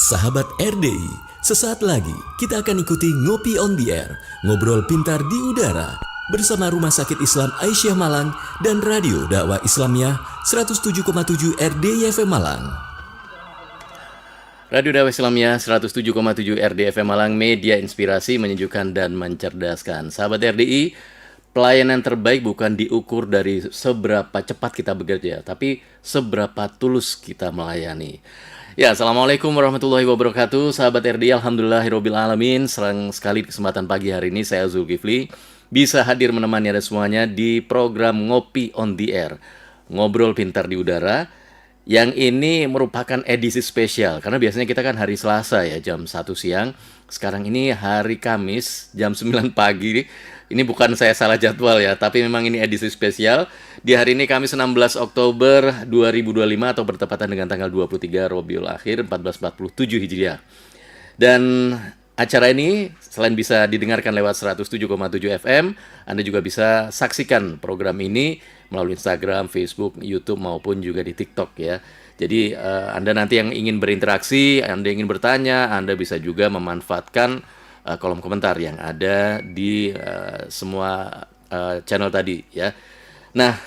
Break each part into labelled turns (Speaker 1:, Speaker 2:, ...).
Speaker 1: Sahabat RDI, sesaat lagi kita akan ikuti Ngopi on the Air, ngobrol pintar di udara bersama Rumah Sakit Islam Aisyah Malang dan Radio Dakwah Islamiyah 107,7 RDI FM Malang.
Speaker 2: Radio Dakwah Islamiyah 107,7 RDI FM Malang, media inspirasi, menyejukkan dan mencerdaskan. Sahabat RDI, pelayanan terbaik bukan diukur dari seberapa cepat kita bekerja, tapi seberapa tulus kita melayani. Ya, Assalamualaikum warahmatullahi wabarakatuh. Sahabat RDI, alhamdulillahirabbil alamin. Senang sekali kesempatan pagi hari ini saya Zulkifli bisa hadir menemani Anda semuanya di program Ngopi on the Air, ngobrol pintar di udara. Yang ini merupakan edisi spesial karena biasanya kita kan hari Selasa ya jam 1 siang. Sekarang ini hari Kamis jam 9 pagi. Ini bukan saya salah jadwal ya, tapi memang ini edisi spesial. Di hari ini Kamis 16 Oktober 2025 atau bertepatan dengan tanggal 23 Rabiul Akhir 1447 Hijriah. Dan acara ini selain bisa didengarkan lewat 107,7 FM, Anda juga bisa saksikan program ini melalui Instagram, Facebook, YouTube maupun juga di TikTok ya. Jadi Anda nanti yang ingin berinteraksi, Anda ingin bertanya, Anda bisa juga memanfaatkan kolom komentar yang ada di semua channel tadi ya. Nah,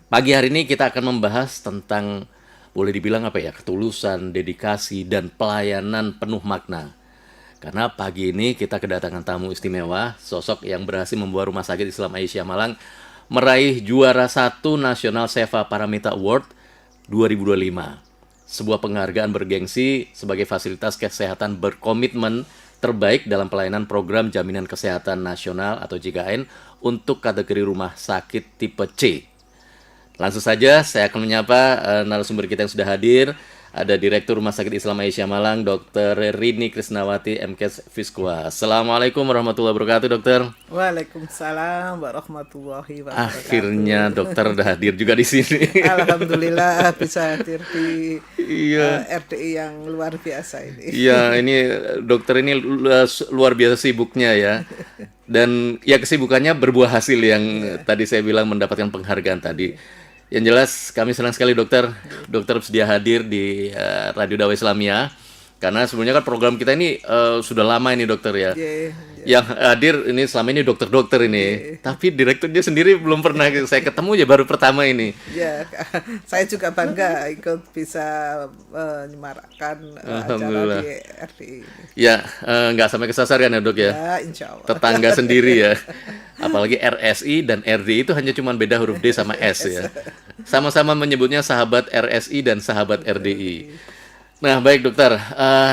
Speaker 2: pagi hari ini kita akan membahas tentang boleh dibilang apa ya, ketulusan, dedikasi dan pelayanan penuh makna. Karena pagi ini kita kedatangan tamu istimewa, sosok yang berhasil membawa Rumah Sakit Islam Aisyah Malang meraih juara 1 National Seva Paramita Award 2025. Sebuah penghargaan bergengsi sebagai fasilitas kesehatan berkomitmen terbaik dalam pelayanan program Jaminan Kesehatan Nasional atau JKN untuk kategori rumah sakit tipe C. Langsung saja saya akan menyapa narasumber kita yang sudah hadir. Ada Direktur Rumah Sakit Islam Aisyah Malang, Dr. Rini Krisnawati, MKes Fiskwa. Assalamualaikum warahmatullahi wabarakatuh, Dokter.
Speaker 3: Waalaikumsalam warahmatullahi wabarakatuh.
Speaker 2: Akhirnya dokter udah hadir juga di sini.
Speaker 3: Alhamdulillah bisa hadir di RDI yang luar biasa ini.
Speaker 2: Iya, ini dokter ini luar biasa sibuknya ya. Dan ya kesibukannya berbuah hasil yang tadi saya bilang mendapatkan penghargaan tadi. Yang jelas kami senang sekali dokter bersedia hadir di Radio Dakwah Islamiyah. Karena sebenarnya kan program kita ini sudah lama ini dokter ya. Yang hadir ini selama ini dokter-dokter ini. Tapi direkturnya sendiri belum pernah saya ketemu ya, baru pertama ini.
Speaker 3: Ya, saya juga bangga ikut bisa menyemarakkan acara di RDI.
Speaker 2: Ya, nggak sampai kesasar kan ya dok ya?
Speaker 3: Ya, insya Allah.
Speaker 2: Tetangga sendiri ya. Apalagi RSI dan RDI itu hanya cuma beda huruf D sama S ya. Sama-sama menyebutnya sahabat RSI dan sahabat RDI. Nah baik dokter,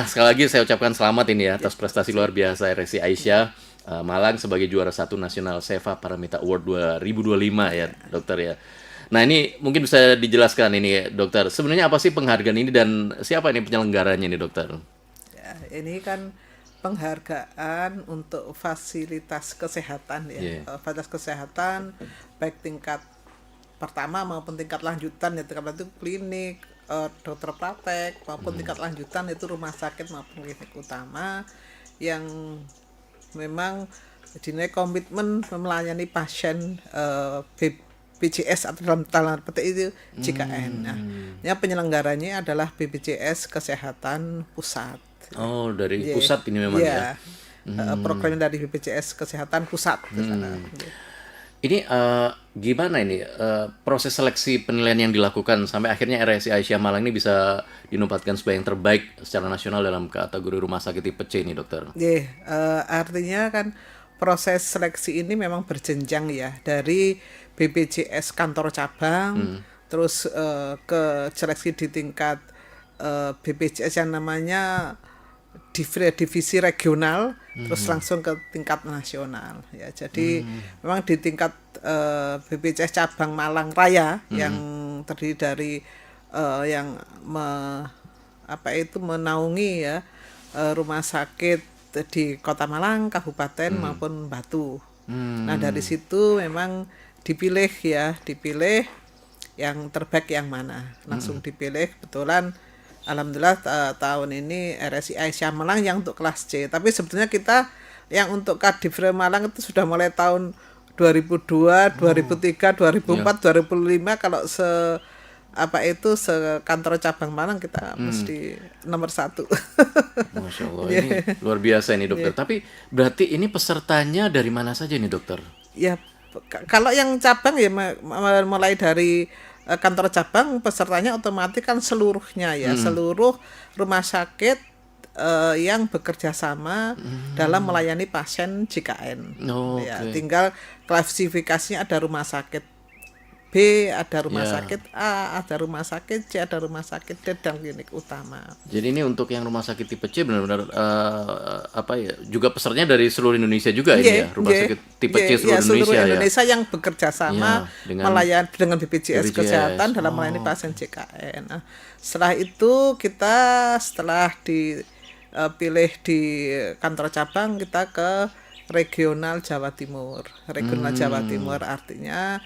Speaker 2: sekali lagi saya ucapkan selamat ini ya atas prestasi luar biasa RSI Aisyah Malang sebagai juara 1 National Seva Paramita Award 2025 ya dokter ya. Nah ini mungkin bisa dijelaskan ini ya, dokter, sebenarnya apa sih penghargaan ini dan siapa ini penyelenggaranya ini dokter?
Speaker 3: Ya, ini kan penghargaan untuk fasilitas kesehatan ya, fasilitas kesehatan baik tingkat pertama maupun tingkat lanjutan ya, tingkat itu klinik, dokter praktek maupun tingkat lanjutan itu rumah sakit maupun klinik utama yang memang dinilai komitmen melayani pasien BPJS atau dalam tanda petik itu JKN. Nah, yang penyelenggaranya adalah BPJS Kesehatan Pusat.
Speaker 2: Oh, dari pusat ini memang ya.
Speaker 3: Programnya dari BPJS Kesehatan Pusat di sana.
Speaker 2: Ini gimana ini proses seleksi penilaian yang dilakukan sampai akhirnya RSI Aisyah Malang ini bisa dinobatkan sebagai yang terbaik secara nasional dalam kategori rumah sakit tipe C ini dokter?
Speaker 3: Artinya kan proses seleksi ini memang berjenjang ya, dari BPJS kantor cabang, terus ke seleksi di tingkat BPJS yang namanya divisi regional, terus langsung ke tingkat nasional ya. Jadi memang di tingkat BPJS cabang Malang Raya yang terdiri dari yang menaungi ya rumah sakit di Kota Malang, Kabupaten maupun Batu. Nah dari situ memang dipilih yang terbaik yang mana, langsung dipilih. Kebetulan alhamdulillah tahun ini RSI Aisyah Malang yang untuk kelas C. Tapi sebetulnya kita yang untuk Kadifre Malang itu sudah mulai tahun 2002, 2003, 2004, 2005 kalau apa itu sekantor cabang Malang kita mesti nomor 1.
Speaker 2: Masya Allah, ini luar biasa ini dokter. Tapi berarti ini pesertanya dari mana saja nih dokter?
Speaker 3: Ya, kalau yang cabang ya mulai dari kantor cabang pesertanya otomatis kan seluruhnya ya, seluruh rumah sakit yang bekerja sama dalam melayani pasien JKN. Ya, tinggal klasifikasinya ada rumah sakit B, ada rumah sakit A, ada rumah sakit C, ada rumah sakit D dan klinik utama.
Speaker 2: Jadi ini untuk yang rumah sakit tipe C benar-benar juga pesertanya dari seluruh Indonesia juga ini ya, rumah sakit tipe C seluruh
Speaker 3: Indonesia yang bekerja sama melayani dengan BPJS Kesehatan dalam melayani pasien JKN. Nah, setelah itu kita setelah dipilih di kantor cabang kita ke regional Jawa Timur. Regional Jawa Timur artinya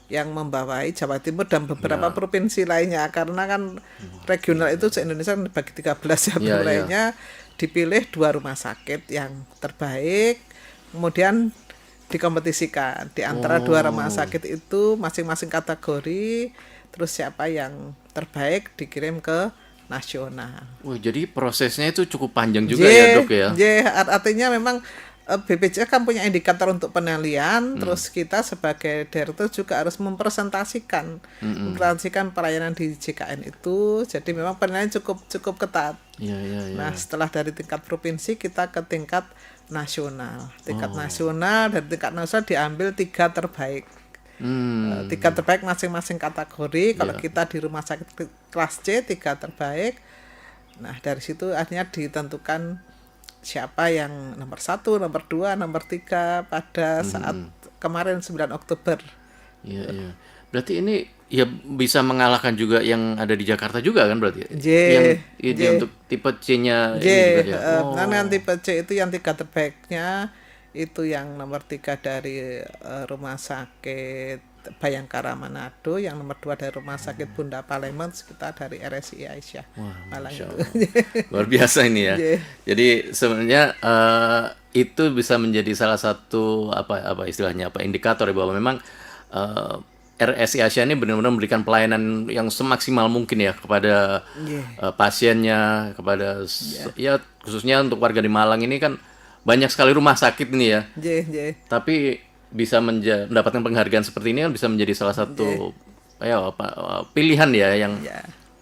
Speaker 3: yang membawai Jawa Timur dan beberapa provinsi lainnya, karena kan regional itu se-Indonesia bagi 13 ya, wilayahnya dipilih 2 rumah sakit yang terbaik, kemudian dikompetisikan di antara 2 rumah sakit itu masing-masing kategori, terus siapa yang terbaik dikirim ke nasional.
Speaker 2: Wah, jadi prosesnya itu cukup panjang juga ya dok ya?
Speaker 3: Artinya memang BPJS kan punya indikator untuk penilaian, terus kita sebagai direktur juga harus mempresentasikan pelayanan di JKN itu. Jadi memang penilaian cukup ketat. Nah, setelah dari tingkat provinsi kita ke tingkat nasional. Tingkat nasional, dari tingkat nasional diambil 3 terbaik. 3 terbaik masing-masing kategori. Kalau kita di rumah sakit kelas C 3 terbaik. Nah, dari situ akhirnya ditentukan siapa yang nomor 1, nomor 2, nomor 3 pada saat kemarin 9 Oktober.
Speaker 2: Iya. Berarti ini ya bisa mengalahkan juga yang ada di Jakarta juga kan berarti? Yang untuk tipe C-nya ini juga ya.
Speaker 3: Yang tipe C itu yang 3 terbaiknya itu yang nomor 3 dari rumah sakit Bayangkara Manado, yang nomor 2 dari rumah sakit Bunda Palembang, kita dari RSI Aisyah Malang itu.
Speaker 2: Luar biasa ini ya. Jadi sebenarnya itu bisa menjadi salah satu apa istilahnya indikator ya, bahwa memang RSI Aisyah ini benar-benar memberikan pelayanan yang semaksimal mungkin ya kepada pasiennya, kepada ya khususnya untuk warga di Malang ini kan banyak sekali rumah sakit ini ya. Tapi bisa mendapatkan penghargaan seperti ini kan bisa menjadi salah satu pilihan ya, yang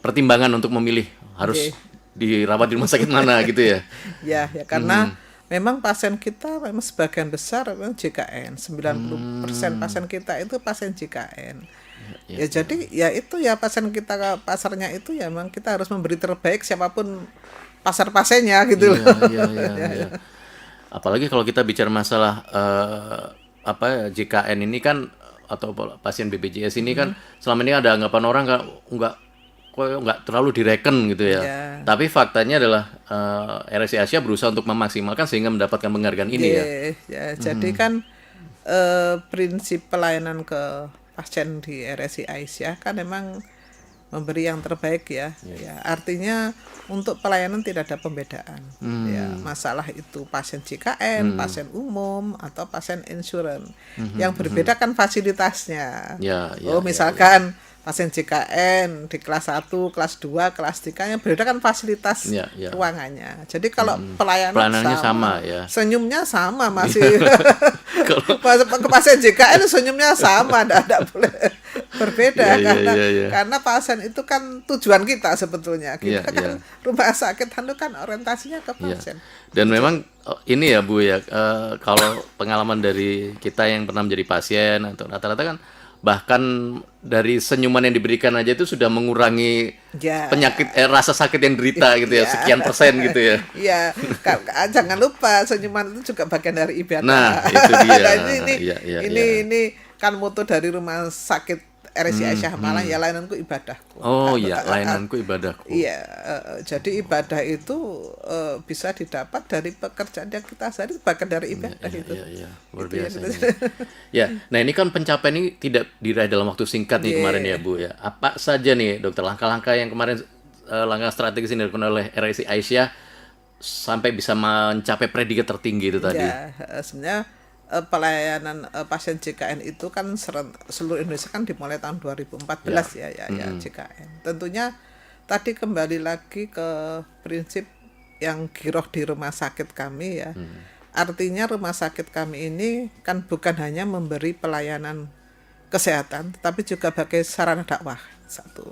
Speaker 2: pertimbangan untuk memilih harus dirawat di rumah sakit mana gitu ya.
Speaker 3: Ya karena memang pasien kita memang sebagian besar memang JKN. 90% pasien kita itu pasien JKN. Jadi ya itu ya pasien kita, pasarnya itu ya memang kita harus memberi terbaik siapapun pasar pasiennya gitu loh.
Speaker 2: Iya. Apalagi kalau kita bicara masalah JKN ini kan, atau pasien BPJS ini kan selama ini ada anggapan orang nggak terlalu direken gitu ya. Tapi faktanya adalah RSI Asia berusaha untuk memaksimalkan sehingga mendapatkan penghargaan ini ya.
Speaker 3: Jadi kan prinsip pelayanan ke pasien di RSI Aisyah kan memang memberi yang terbaik ya. Artinya untuk pelayanan tidak ada pembedaan. Masalah itu pasien JKN, pasien umum atau pasien insurance. Yang berbeda kan fasilitasnya. Misalkan pasien JKN di kelas 1, kelas 2, kelas 3 yang berbeda kan fasilitas ruangannya. Jadi kalau pelayanannya sama ya. Senyumnya sama masih. Ke pasien JKN senyumnya sama, tidak boleh berbeda karena pasien itu kan tujuan kita sebetulnya. Kita kan rumah sakit itu kan orientasinya ke pasien.
Speaker 2: Dan memang ini ya Bu ya, kalau pengalaman dari kita yang pernah menjadi pasien atau rata-rata kan bahkan dari senyuman yang diberikan aja itu sudah mengurangi penyakit rasa sakit yang derita gitu ya, sekian persen gitu ya.
Speaker 3: Jangan lupa senyuman itu juga bagian dari ibadah.
Speaker 2: Nah, itu dia.
Speaker 3: Ini kan moto dari rumah sakit RSI Aisyah Malang, layananku ibadahku.
Speaker 2: Layananku ibadahku.
Speaker 3: Jadi ibadah itu bisa didapat dari pekerjaan yang kita sehari, bagian dari ibadah itu.
Speaker 2: Luar biasa. Nah ini kan pencapaian ini tidak diraih dalam waktu singkat nih kemarin ya Bu ya. Apa saja nih dokter langkah-langkah yang kemarin langkah strategis yang dilakukan oleh RSI Aisyah sampai bisa mencapai predikat tertinggi itu tadi?
Speaker 3: Sebenarnya pelayanan pasien JKN itu kan seluruh Indonesia kan dimulai tahun 2014 ya JKN. Tentunya tadi kembali lagi ke prinsip yang giroh di rumah sakit kami ya. Artinya rumah sakit kami ini kan bukan hanya memberi pelayanan kesehatan, tapi juga sebagai sarana dakwah satu.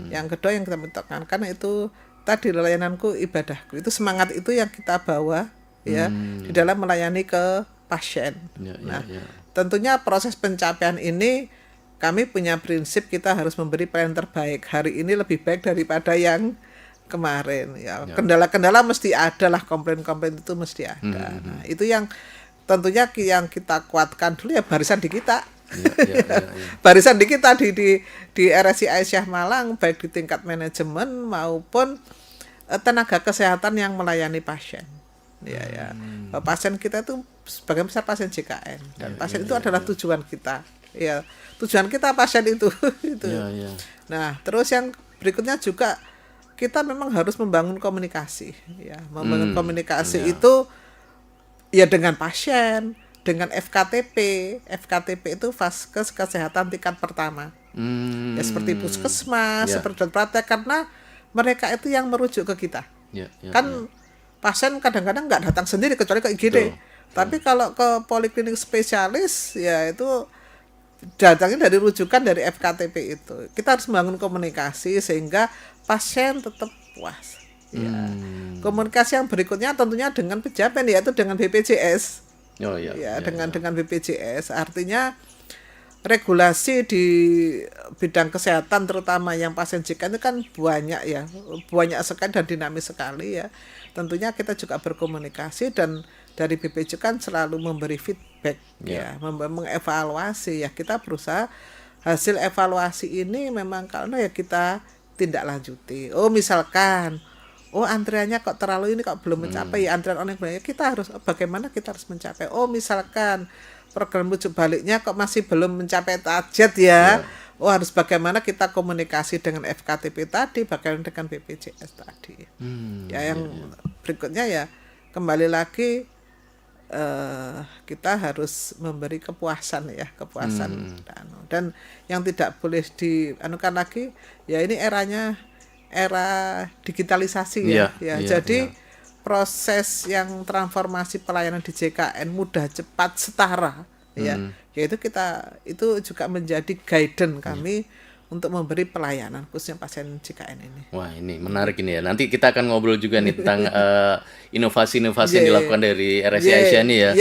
Speaker 3: Yang kedua yang kita tekankan itu tadi layananku ibadahku. Itu semangat itu yang kita bawa ya di dalam melayani ke pasien. Tentunya proses pencapaian ini kami punya prinsip kita harus memberi pelayanan terbaik. Hari ini lebih baik daripada yang kemarin ya. Kendala-kendala mesti ada lah, komplain-komplain itu mesti ada. Nah, itu yang tentunya yang kita kuatkan dulu ya barisan di kita. Barisan di kita di RSI Aisyah Malang, baik di tingkat manajemen maupun tenaga kesehatan yang melayani pasien. Pasien kita itu sebagian besar pasien JKN dan pasien itu adalah tujuan kita. Ya, tujuan kita pasien itu. Nah, terus yang berikutnya juga kita memang harus membangun komunikasi ya. Membangun komunikasi itu ya dengan pasien, dengan FKTP. FKTP itu Vaskes Kesehatan tingkat pertama. Ya seperti puskesmas, seperti praktek, karena mereka itu yang merujuk ke kita. Pasien kadang-kadang nggak datang sendiri kecuali ke IGD. Tapi kalau ke poliklinik spesialis ya itu datangnya dari rujukan dari FKTP itu. Kita harus membangun komunikasi sehingga pasien tetap puas. Komunikasi yang berikutnya tentunya dengan pejabat yaitu dengan BPJS. Dengan BPJS artinya regulasi di bidang kesehatan terutama yang pasien JKN itu kan banyak sekali dan dinamis sekali ya. Tentunya kita juga berkomunikasi dan dari BPJS kan selalu memberi feedback mengevaluasi ya. Kita berusaha hasil evaluasi ini memang karena ya kita tindak lanjuti. Misalkan antriannya kok terlalu ini kok belum mencapai antrian online kita harus bagaimana kita harus mencapai. Misalkan program rujuk baliknya kok masih belum mencapai target ya. Harus bagaimana kita komunikasi dengan FKTP tadi, bagaimana dengan BPJS tadi. Yang berikutnya ya kembali lagi kita harus memberi kepuasan dan yang tidak boleh dianukan lagi ya ini era digitalisasi jadi proses yang transformasi pelayanan di JKN mudah, cepat, setara yaitu itu juga menjadi guidance kami untuk memberi pelayanan khususnya pasien JKN ini.
Speaker 2: Wah, ini menarik ini ya. Nanti kita akan ngobrol juga nih tentang inovasi-inovasi yang dilakukan dari RSI Aisyah ini ya.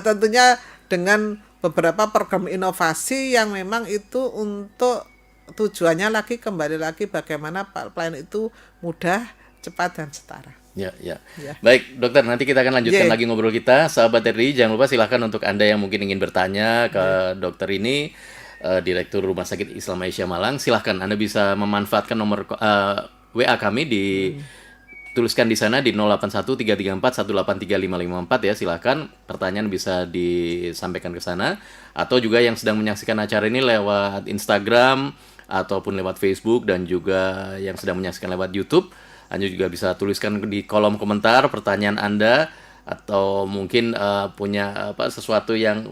Speaker 3: Tentunya dengan beberapa program inovasi yang memang itu untuk tujuannya kembali lagi bagaimana pelayanan itu mudah, cepat dan setara.
Speaker 2: Baik, dokter, nanti kita akan lanjutkan lagi ngobrol kita. Sahabat RDI, jangan lupa silahkan untuk Anda yang mungkin ingin bertanya ke dokter ini, Direktur Rumah Sakit Islam Aisyah Malang, silahkan Anda bisa memanfaatkan nomor WA kami tuliskan di sana di 081334183554 ya. Silahkan pertanyaan bisa disampaikan ke sana, atau juga yang sedang menyaksikan acara ini lewat Instagram ataupun lewat Facebook dan juga yang sedang menyaksikan lewat YouTube, Anda juga bisa tuliskan di kolom komentar pertanyaan Anda, atau mungkin punya sesuatu yang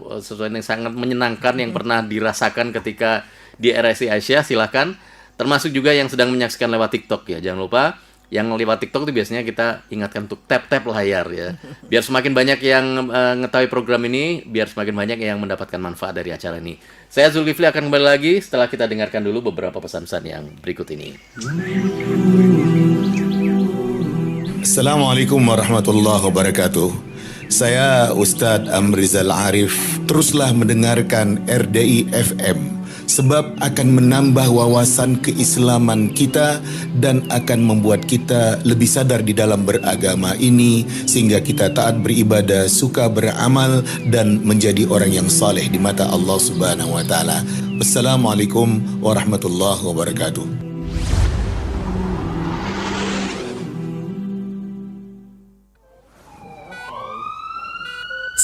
Speaker 2: sangat menyenangkan yang pernah dirasakan ketika di RSI Aisyah, silahkan. Termasuk juga yang sedang menyaksikan lewat TikTok ya. Jangan lupa yang lewat TikTok itu biasanya kita ingatkan untuk tap layar ya. Biar semakin banyak yang mengetahui program ini, biar semakin banyak yang mendapatkan manfaat dari acara ini. Saya Zulkifli akan kembali lagi setelah kita dengarkan dulu beberapa pesan-pesan yang berikut ini.
Speaker 4: Assalamualaikum warahmatullahi wabarakatuh. Saya Ustadz Amrizal Arif. Teruslah mendengarkan RDI FM sebab akan menambah wawasan keislaman kita dan akan membuat kita lebih sadar di dalam beragama ini sehingga kita taat beribadah, suka beramal dan menjadi orang yang saleh di mata Allah Subhanahu wa taala. Wassalamualaikum warahmatullahi wabarakatuh.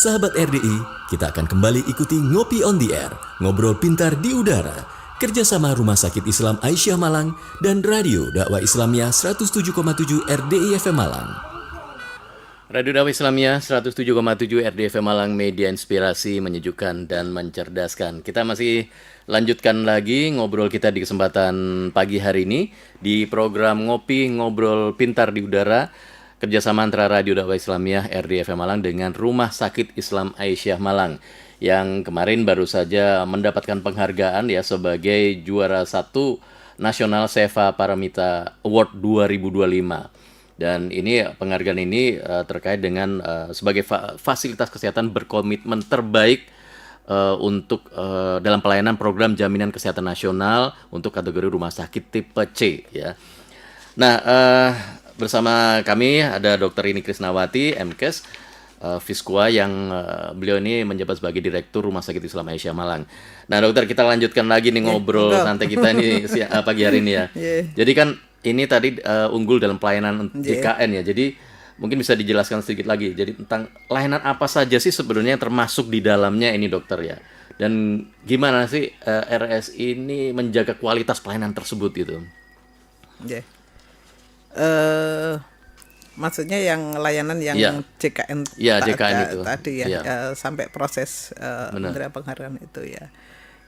Speaker 1: Sahabat RDI, kita akan kembali ikuti Ngopi on the Air, ngobrol pintar di udara, kerjasama Rumah Sakit Islam Aisyah Malang dan Radio Dakwah Islamiyah 107,7 RDI FM Malang.
Speaker 2: Radio Dakwah Islamiyah 107,7 RDFM Malang, media inspirasi, menyejukkan dan mencerdaskan. Kita masih lanjutkan lagi ngobrol kita di kesempatan pagi hari ini di program Ngopi Ngobrol Pintar di Udara, kerjasama antara Radio Dakwah Islamiyah RDFM Malang dengan Rumah Sakit Islam Aisyah Malang, yang kemarin baru saja mendapatkan penghargaan ya sebagai juara 1 Nasional Seva Paramita Award 2025. Dan ini penghargaan ini terkait dengan sebagai fasilitas kesehatan berkomitmen terbaik untuk dalam pelayanan program jaminan kesehatan nasional untuk kategori rumah sakit tipe C ya. Nah, bersama kami ada Dr. Ini Krisnawati, MKes Fiskua, yang beliau ini menjabat sebagai Direktur Rumah Sakit Islam Aisyah Malang. Nah, dokter, kita lanjutkan lagi nih ngobrol santai kita ini pagi hari ini ya. Jadi kan ini tadi unggul dalam pelayanan JKN ya. Jadi mungkin bisa dijelaskan sedikit lagi. Jadi tentang layanan apa saja sih sebenarnya yang termasuk di dalamnya ini, dokter ya. Dan gimana sih RSI ini menjaga kualitas pelayanan tersebut gitu?
Speaker 3: Maksudnya yang layanan yang JKN,
Speaker 2: JKN itu
Speaker 3: tadi ya, sampai proses penerima penghargaan itu ya.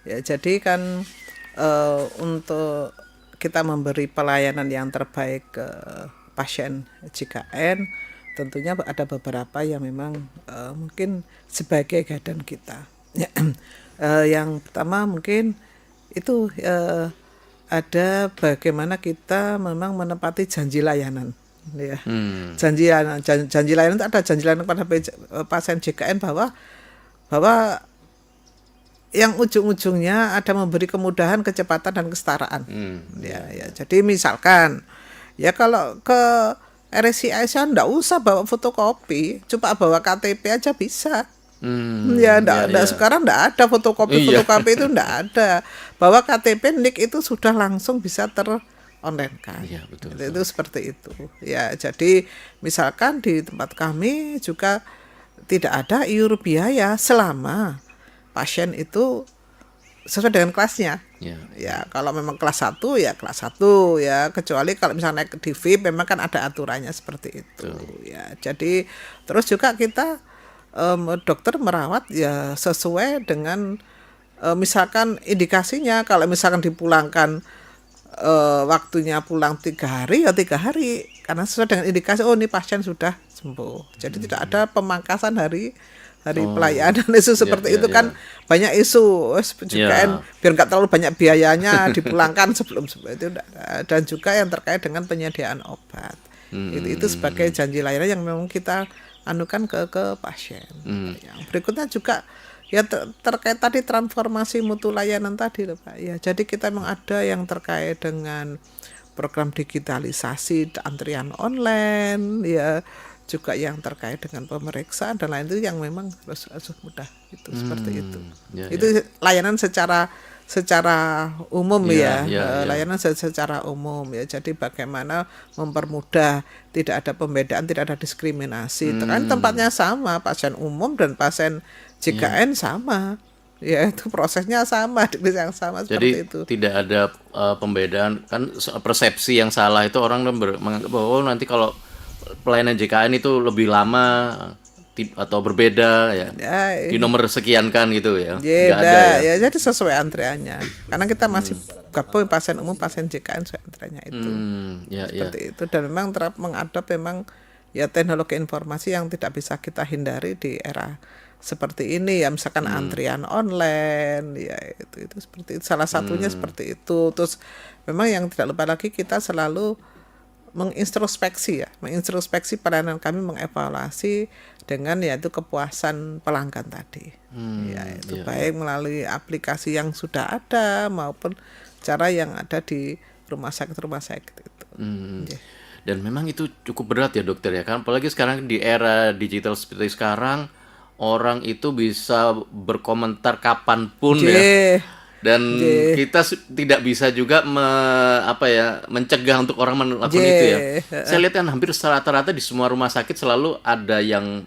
Speaker 3: Ya, jadi kan untuk kita memberi pelayanan yang terbaik ke pasien JKN, tentunya ada beberapa yang memang mungkin sebagai guideline kita. Yang pertama mungkin itu ada bagaimana kita memang menepati janji layanan. Ya. Janji layanan itu ada janji layanan kepada pasien JKN bahwa yang ujung-ujungnya ada memberi kemudahan, kecepatan dan kesetaraan. Ya. Jadi misalkan ya kalau ke RSI Aisyah enggak usah bawa fotokopi, cuma bawa KTP aja bisa. Sekarang enggak ada fotokopi itu enggak ada. Bawa KTP, NIK itu sudah langsung bisa online kan.
Speaker 2: Iya, betul.
Speaker 3: Itu seperti itu. Ya, jadi misalkan di tempat kami juga tidak ada iur biaya selama pasien itu sesuai dengan kelasnya. Ya, kalau memang kelas 1 ya kelas 1 ya, kecuali kalau misalnya naik di VIP memang kan ada aturannya seperti itu. Ya, jadi terus juga kita dokter merawat ya sesuai dengan misalkan indikasinya. Kalau misalkan dipulangkan waktunya pulang 3 hari ya 3 hari, karena sesuai dengan indikasi ini pasien sudah sembuh. Jadi tidak ada pemangkasan hari pelayanan isu seperti itu kan. Banyak isu JKN biar nggak terlalu banyak biayanya dipulangkan sebelum itu. Dan juga yang terkait dengan penyediaan obat, itu sebagai janji layanan yang memang kita anukan ke pasien. Yang berikutnya juga ya terkait tadi transformasi mutu layanan tadi loh Pak. Ya, jadi kita memang ada yang terkait dengan program digitalisasi antrian online ya, juga yang terkait dengan pemeriksaan dan lain itu yang memang harus mudah itu seperti itu. Itu layanan secara umum layanan secara umum ya. Jadi bagaimana mempermudah, tidak ada pembedaan, tidak ada diskriminasi. Kan tempatnya sama, pasien umum dan pasien JKN sama. Ya, itu prosesnya sama, yang sama.
Speaker 2: Jadi
Speaker 3: seperti itu.
Speaker 2: Tidak ada pembedaan, kan persepsi yang salah itu orang menganggap bahwa nanti kalau pelayanan JKN itu lebih lama atau berbeda ya, di nomor sekian kan gitu ya.
Speaker 3: Nggak ada ya. Jadi sesuai antriannya. Karena kita masih gabung pasien umum, pasien JKN sesuai antriannya itu. Seperti itu. Dan memang mengadop memang ya teknologi informasi yang tidak bisa kita hindari di era seperti ini ya, misalkan antrian online ya, itu seperti itu. Salah satunya seperti itu. Terus memang yang tidak lupa lagi, kita selalu mengintrospeksi pelayanan kami, mengevaluasi dengan yaitu kepuasan pelanggan tadi. Baik melalui aplikasi yang sudah ada maupun cara yang ada di rumah sakit itu.
Speaker 2: Dan memang itu cukup berat ya dokter ya kan, apalagi sekarang di era digital seperti sekarang, orang itu bisa berkomentar kapanpun ya. Dan kita tidak bisa juga mencegah untuk orang melakukan itu ya. Saya lihat kan hampir rata-rata di semua rumah sakit selalu ada yang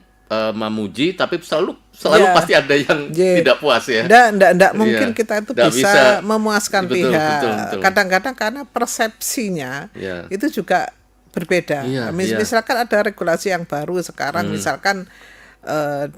Speaker 2: memuji, tapi selalu pasti ada yang tidak puas ya.
Speaker 3: Nggak mungkin kita itu bisa memuaskan pihak. Kadang-kadang karena persepsinya itu juga berbeda.
Speaker 2: Iya,
Speaker 3: Misalkan ada regulasi yang baru sekarang, misalkan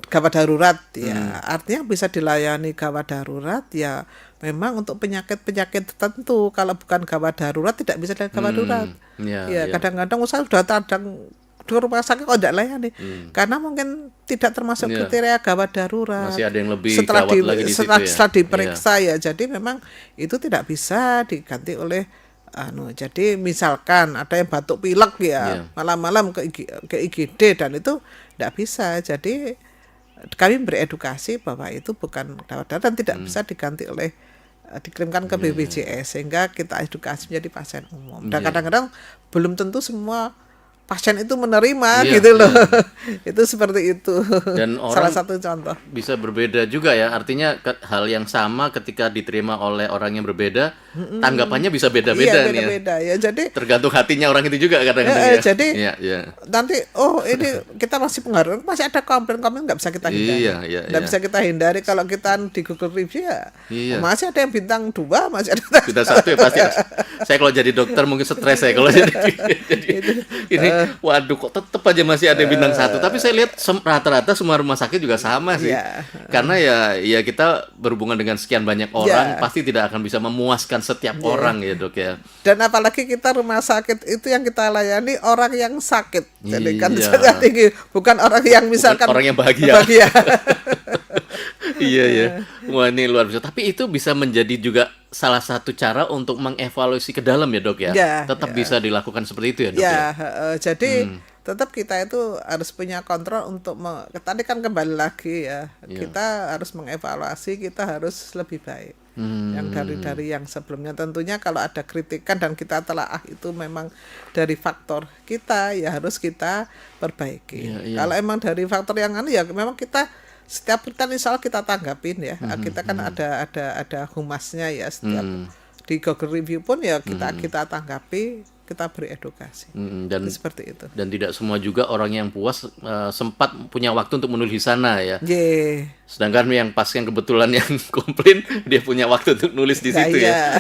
Speaker 3: gawat darurat ya, artinya bisa dilayani gawat darurat ya memang untuk penyakit-penyakit tertentu. Kalau bukan gawat darurat tidak bisa dilayani gawat darurat. Ya, kadang-kadang usaha sudah kadang di rumah sakit kok tidak layani karena mungkin tidak termasuk kriteria gawat darurat.
Speaker 2: Masih ada yang lebih
Speaker 3: setelah
Speaker 2: gawat lagi di situ ya.
Speaker 3: Setelah diperiksa ya, jadi memang itu tidak bisa diganti oleh jadi misalkan ada yang batuk pilek ya malam-malam ke IGD dan itu tidak bisa. Jadi kami beredukasi bahwa itu bukan gawat darurat dan tidak bisa diganti oleh dikirimkan ke BPJS sehingga kita edukasi menjadi pasien umum. Dan kadang-kadang belum tentu semua pasien itu menerima gitu loh. Itu seperti itu. Dan salah satu contoh.
Speaker 2: Bisa berbeda juga ya. Artinya hal yang sama ketika diterima oleh orang yang berbeda, tanggapannya bisa beda-beda nih.
Speaker 3: Beda-beda ya. Jadi
Speaker 2: tergantung hatinya orang itu juga kadang-kadang ya.
Speaker 3: Jadi nanti ini kita masih pengaruh, masih ada komplain-komplain nggak bisa kita hindari. Nggak bisa kita hindari kalau kita di Google Review ya. Masih ada yang bintang 2, masih ada
Speaker 2: bintang 1 ya pasti. Saya kalau jadi dokter mungkin stres saya kalau jadi ini waduh kok tetep aja masih ada bintang 1. Tapi saya lihat rata-rata semua rumah sakit juga sama sih. Karena ya kita berhubungan dengan sekian banyak orang, pasti tidak akan bisa memuaskan setiap orang ya dok ya.
Speaker 3: Dan apalagi kita rumah sakit itu yang kita layani orang yang sakit. Jadi kan tinggi, bukan orang yang misalkan
Speaker 2: orang yang bahagia. Iya. Wah ini luar biasa. Tapi itu bisa menjadi juga salah satu cara untuk mengevaluasi ke dalam ya dok ya. Tetap bisa dilakukan seperti itu ya dok ya.
Speaker 3: Jadi tetap kita itu harus punya kontrol untuk tadi kan kembali lagi ya. Kita harus mengevaluasi, kita harus lebih baik. Yang dari yang sebelumnya tentunya kalau ada kritikan dan kita telah itu memang dari faktor kita ya harus kita perbaiki. Kalau emang dari faktor yang ya memang kita setiap kan insya Allah kita tanggapin ya. Kita kan ada humasnya ya setiap di Google Review pun ya kita tanggapi, kita beri edukasi. Dan seperti itu.
Speaker 2: Dan tidak semua juga orang yang puas sempat punya waktu untuk menulis di sana ya. Sedangkan yang pasien kebetulan yang komplain dia punya waktu untuk nulis di situ ya.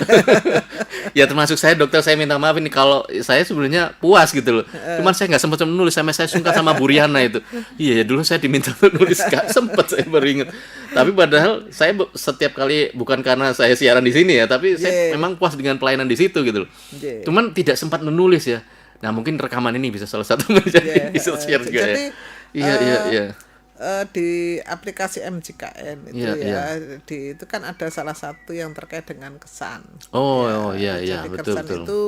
Speaker 2: Ya termasuk saya dokter, saya minta maaf ini kalau saya sebenarnya puas gitu loh. Cuman saya nggak sempat menulis, sama saya sungkan sama Bu Riana itu. Iya dulu saya diminta untuk nulis, nggak sempat saya baru ingat. Tapi padahal saya setiap kali bukan karena saya siaran di sini ya, tapi saya memang puas dengan pelayanan di situ gitu loh. Cuman tidak sempat menulis ya. Nah mungkin rekaman ini bisa salah satu menjadi bisa share juga ya. Iya.
Speaker 3: Di aplikasi MJKN itu itu kan ada salah satu yang terkait dengan kesan.
Speaker 2: Iya betul.
Speaker 3: Kesan itu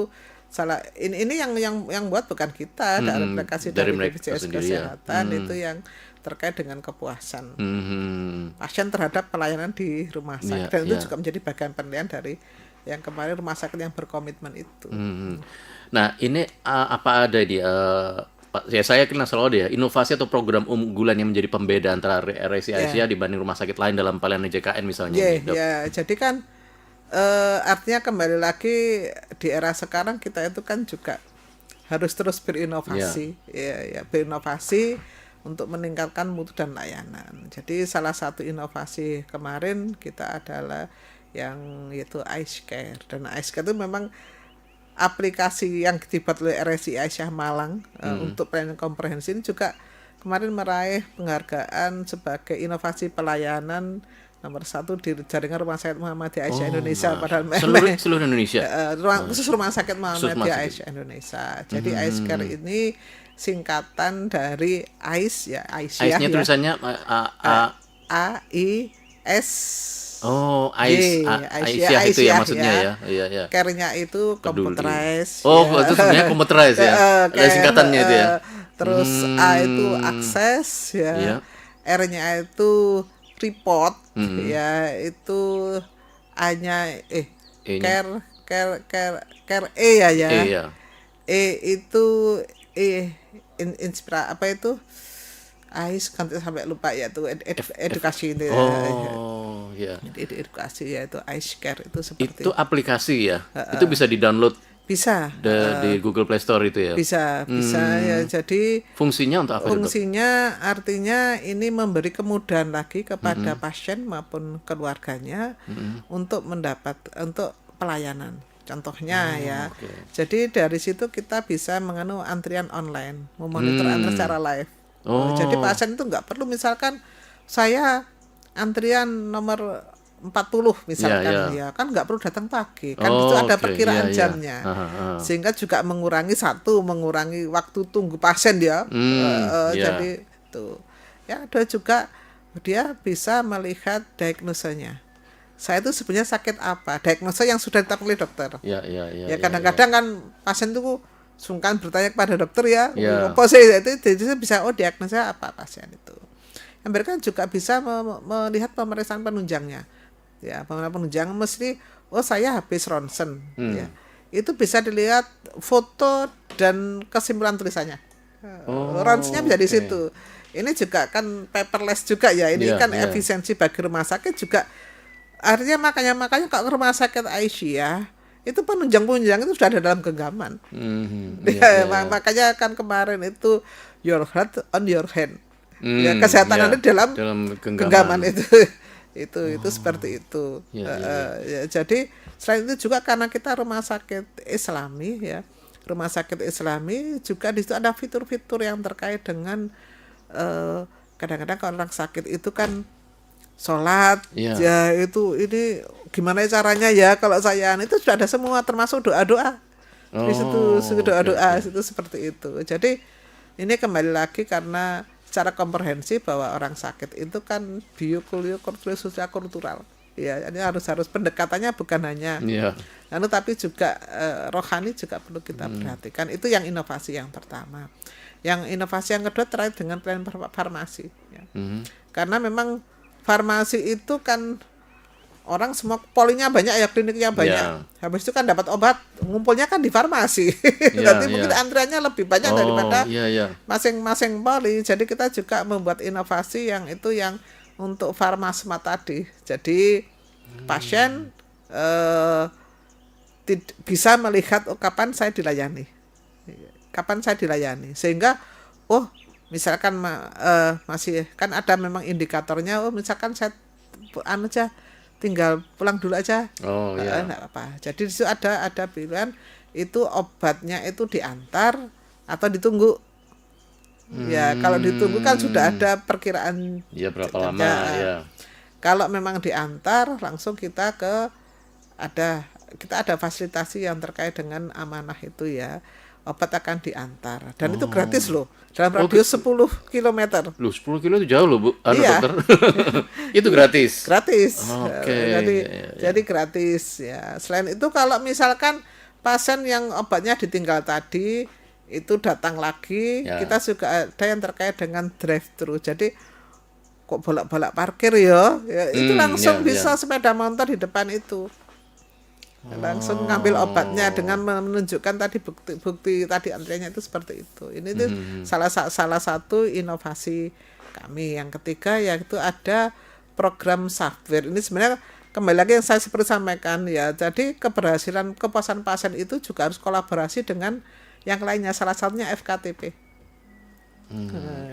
Speaker 3: salah ini yang buat bukan kita, dari aplikasi dari BPJS Kesehatan itu yang terkait dengan kepuasan pasien terhadap pelayanan di rumah sakit dan itu juga menjadi bagian penilaian dari yang kemarin rumah sakit yang berkomitmen itu.
Speaker 2: Nah ini apa ada di ya saya kenal selalu ya inovasi atau program unggulan yang menjadi pembeda antara RSI Aisyah dibanding rumah sakit lain dalam pelayanan JKN misalnya.
Speaker 3: Jadi kan artinya kembali lagi di era sekarang kita itu kan juga harus terus berinovasi, berinovasi untuk meningkatkan mutu dan layanan. Jadi salah satu inovasi kemarin kita adalah yang yaitu iCare, dan iCare itu memang aplikasi yang dibuat oleh RSI Aisyah Malang untuk pelayanan komprehensif ini juga kemarin meraih penghargaan sebagai inovasi pelayanan nomor 1 di jaringan Rumah Sakit Muhammadiyah Aisyah Indonesia pada
Speaker 2: seluruh Indonesia.
Speaker 3: Khusus Rumah Sakit Muhammadiyah Aisyah Indonesia. Jadi iCare ini singkatan dari Aisyah.
Speaker 2: Aisyah tulisannya
Speaker 3: A-I-S.
Speaker 2: Aisyah itu ya maksudnya ya.
Speaker 3: Care-nya itu computerized.
Speaker 2: Itu sebenarnya computerized ya. Ada singkatannya itu ya.
Speaker 3: Terus A itu akses ya. R-nya itu report ya, itu A-nya care E ya. E itu apa itu? Ais kan sampai lupa ya tuh edukasi itu ya. Edukasi ya itu iCare itu seperti
Speaker 2: itu aplikasi ya. Itu bisa di-download.
Speaker 3: Bisa
Speaker 2: di Google Play Store itu ya.
Speaker 3: Bisa ya. Jadi
Speaker 2: fungsinya untuk apa?
Speaker 3: Fungsinya artinya ini memberi kemudahan lagi kepada pasien maupun keluarganya untuk pelayanan. Contohnya jadi dari situ kita bisa antrian online, memonitor antrian secara live. Jadi pasien itu nggak perlu misalkan saya antrian nomor 40 misalkan ya kan nggak perlu datang pagi kan itu ada perkiraan jamnya sehingga juga mengurangi waktu tunggu pasien ya. Jadi itu ya ada juga dia bisa melihat diagnosanya. Saya itu sebenarnya sakit apa? Diagnosa yang sudah ditetapkan oleh dokter. Ya kadang-kadang kan pasien itu sungkan bertanya kepada dokter ya. Apa sih itu jadi bisa diagnosa apa pasien itu. Yang mereka juga bisa melihat pemeriksaan penunjangnya. Ya, pemeriksaan penunjang mesti saya habis ronsen ya. Itu bisa dilihat foto dan kesimpulan tulisannya. Ronsennya bisa di situ. Ini juga kan paperless juga ya. Ini kan efisiensi bagi rumah sakit juga. Artinya makanya kalau rumah sakit Aisyah itu penunjang itu sudah ada dalam genggaman. Makanya kan kemarin itu your heart on your hand. Ya, kesehatan Anda dalam genggaman itu seperti itu. Ya, jadi selain itu juga karena kita rumah sakit Islami ya, rumah sakit Islami juga di situ ada fitur-fitur yang terkait dengan kadang-kadang kalau orang sakit itu kan sholat ya itu ini gimana caranya ya kalau saya itu sudah ada semua termasuk doa-doa di situ doa-doa itu seperti itu. Jadi ini kembali lagi karena secara komprehensif bahwa orang sakit itu kan kultural ya, ini harus pendekatannya bukan hanya tapi juga rohani juga perlu kita perhatikan. Itu yang inovasi yang pertama. Yang inovasi yang kedua terkait dengan pelayanan farmasi ya. Karena memang farmasi itu kan orang semua polinya banyak ya, kliniknya banyak. Habis itu kan dapat obat, ngumpulnya kan di farmasi. Nanti mungkin antriannya lebih banyak daripada masing-masing poli. Jadi kita juga membuat inovasi yang untuk farmasma tadi. Jadi pasien bisa melihat kapan saya dilayani. Sehingga misalkan masih kan ada memang indikatornya, misalkan saya tinggal pulang dulu aja, enggak apa. Jadi di situ ada pilihan itu obatnya itu diantar atau ditunggu. Ya kalau ditunggu kan sudah ada perkiraan
Speaker 2: berapa lama ya.
Speaker 3: Kalau memang diantar langsung kita ada fasilitasi yang terkait dengan amanah itu ya. Obat akan diantar dan itu gratis loh dalam radius 10 km.
Speaker 2: 10 kilo itu jauh loh Bu, dokter. Itu gratis.
Speaker 3: Jadi gratis ya. Selain itu kalau misalkan pasien yang obatnya ditinggal tadi itu datang lagi, kita juga ada yang terkait dengan drive thru. Jadi kok bolak-balik parkir ya itu langsung bisa sepeda motor di depan itu. Langsung ngambil obatnya dengan menunjukkan tadi bukti tadi antriannya itu seperti itu. Ini tuh salah satu inovasi kami. Yang ketiga yaitu ada program software. Ini sebenarnya kembali lagi yang saya seperti sampaikan ya. Jadi kepuasan pasien itu juga harus kolaborasi dengan yang lainnya. Salah satunya FKTP.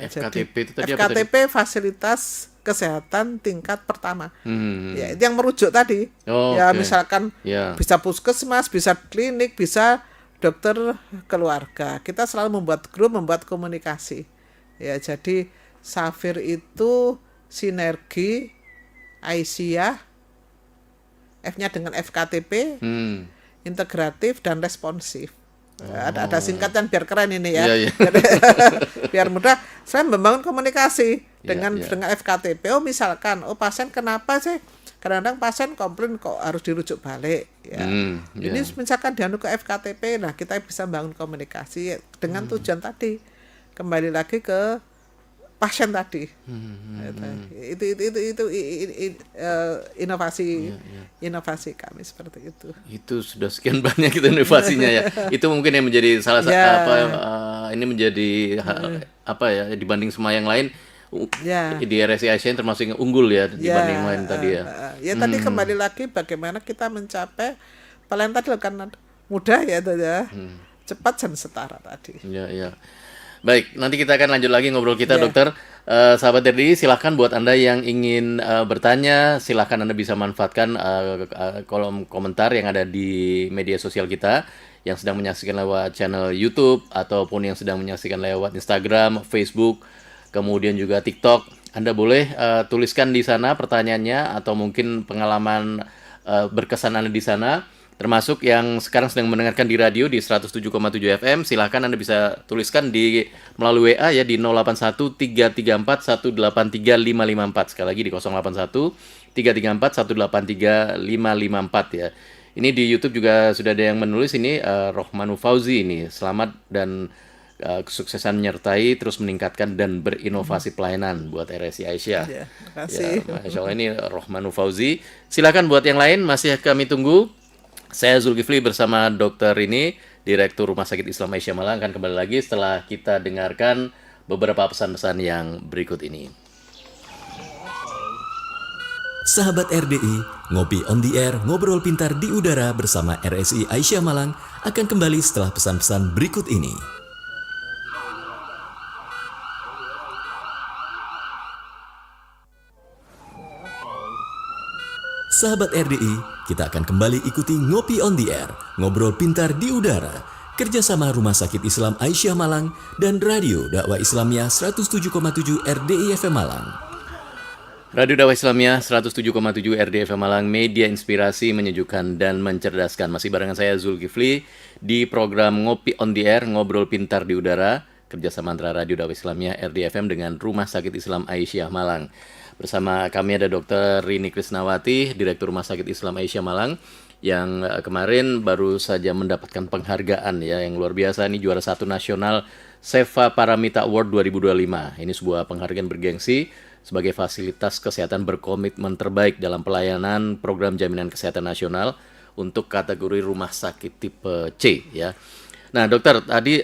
Speaker 2: FKTP itu tadi
Speaker 3: FKTP fasilitas kesehatan tingkat pertama. Ya, itu yang merujuk tadi. Misalkan bisa puskesmas, bisa klinik, bisa dokter keluarga. Kita selalu membuat grup, membuat komunikasi. Ya, jadi Safir itu sinergi Aisyah, F-nya dengan FKTP, integratif dan responsif. Ada singkatan biar keren ini ya. Biar mudah. Saya membangun komunikasi dengan FKTP. Misalkan pasien kenapa sih kadang-kadang pasien komplain kok harus dirujuk balik ya. Ini misalkan dianu ke FKTP, nah kita bisa bangun komunikasi dengan tujuan tadi kembali lagi ke pasien tadi. Itu inovasi kami seperti itu.
Speaker 2: Itu sudah sekian banyak itu inovasinya ya. Itu mungkin yang menjadi salah satu ini menjadi dibanding semua yang lain di RSI Aisyah termasuk yang unggul ya dibanding yang lain tadi ya.
Speaker 3: Tadi kembali lagi bagaimana kita mencapai pelayanan tadi kan mudah ya itu ya. Cepat dan setara tadi.
Speaker 2: Baik, nanti kita akan lanjut lagi ngobrol kita,
Speaker 3: Ya.
Speaker 2: dokter. Sahabat RDI, silahkan buat Anda yang ingin bertanya, silahkan Anda bisa manfaatkan kolom komentar yang ada di media sosial kita, yang sedang menyaksikan lewat channel YouTube, ataupun yang sedang menyaksikan lewat Instagram, Facebook, kemudian juga TikTok. Anda boleh tuliskan di sana pertanyaannya, atau mungkin pengalaman berkesan Anda di sana. Termasuk yang sekarang sedang mendengarkan di radio di 107,7 FM, silahkan Anda bisa tuliskan melalui WA ya di 081 334 183 554. Sekali lagi di 081 334 183 554 ya. Ini di YouTube juga sudah ada yang menulis ini, Rohmanu Fauzi ini. Selamat dan kesuksesan menyertai terus meningkatkan dan berinovasi pelayanan buat RSI Aisyah.
Speaker 3: Ya, terima kasih.
Speaker 2: Ya, Masya Allah, ini Rohmanu Fauzi. Silakan buat yang lain, masih kami tunggu. Saya Zulkifli bersama dokter ini, Direktur Rumah Sakit Islam Aisyah Malang, akan kembali lagi setelah kita dengarkan beberapa pesan-pesan yang berikut ini.
Speaker 1: Sahabat RDI, Ngopi on the Air, ngobrol pintar di udara bersama RSI Aisyah Malang akan kembali setelah pesan-pesan berikut ini. Sahabat RDI, kita akan kembali ikuti Ngopi on the Air, ngobrol pintar di udara, kerjasama Rumah Sakit Islam Aisyah Malang dan Radio Dakwah Islamiyah 107,7 RDI FM Malang.
Speaker 2: Radio Dakwah Islamiyah 107,7 RDI FM Malang, media inspirasi, menyejukkan dan mencerdaskan. Masih barengan saya Zulkifli di program Ngopi on the Air, ngobrol pintar di udara, kerjasama antara Radio Dakwah Islamiyah RDI FM dengan Rumah Sakit Islam Aisyah Malang. Bersama kami ada Dr. Rini Krisnawati, Direktur Rumah Sakit Islam Aisyah Malang, yang kemarin baru saja mendapatkan penghargaan ya yang luar biasa. Ini juara 1 nasional Seva Paramita Award 2025. Ini sebuah penghargaan bergengsi sebagai fasilitas kesehatan berkomitmen terbaik dalam pelayanan program jaminan kesehatan nasional untuk kategori rumah sakit tipe C ya. Nah, dokter, tadi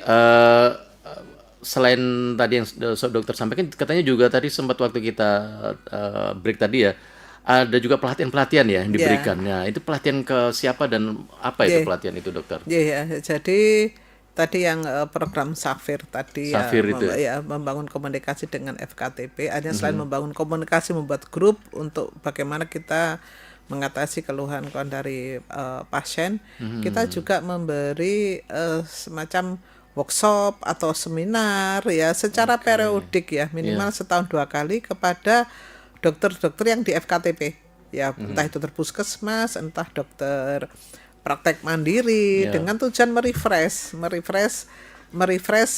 Speaker 2: selain tadi yang dokter sampaikan, katanya juga tadi sempat waktu kita break tadi ya, ada juga pelatihan-pelatihan ya yang diberikan. Nah, itu pelatihan ke siapa dan apa itu pelatihan itu, dokter?
Speaker 3: Ya, jadi tadi yang program Safir tadi
Speaker 2: Safir itu
Speaker 3: membangun komunikasi dengan FKTP. Hanya selain membangun komunikasi, membuat grup untuk bagaimana kita mengatasi keluhan-keluhan dari pasien, kita juga memberi semacam workshop atau seminar ya secara periodik ya, minimal setahun 2 kali kepada dokter-dokter yang di FKTP ya, entah itu dokter puskesmas, entah dokter praktek mandiri, dengan tujuan merefresh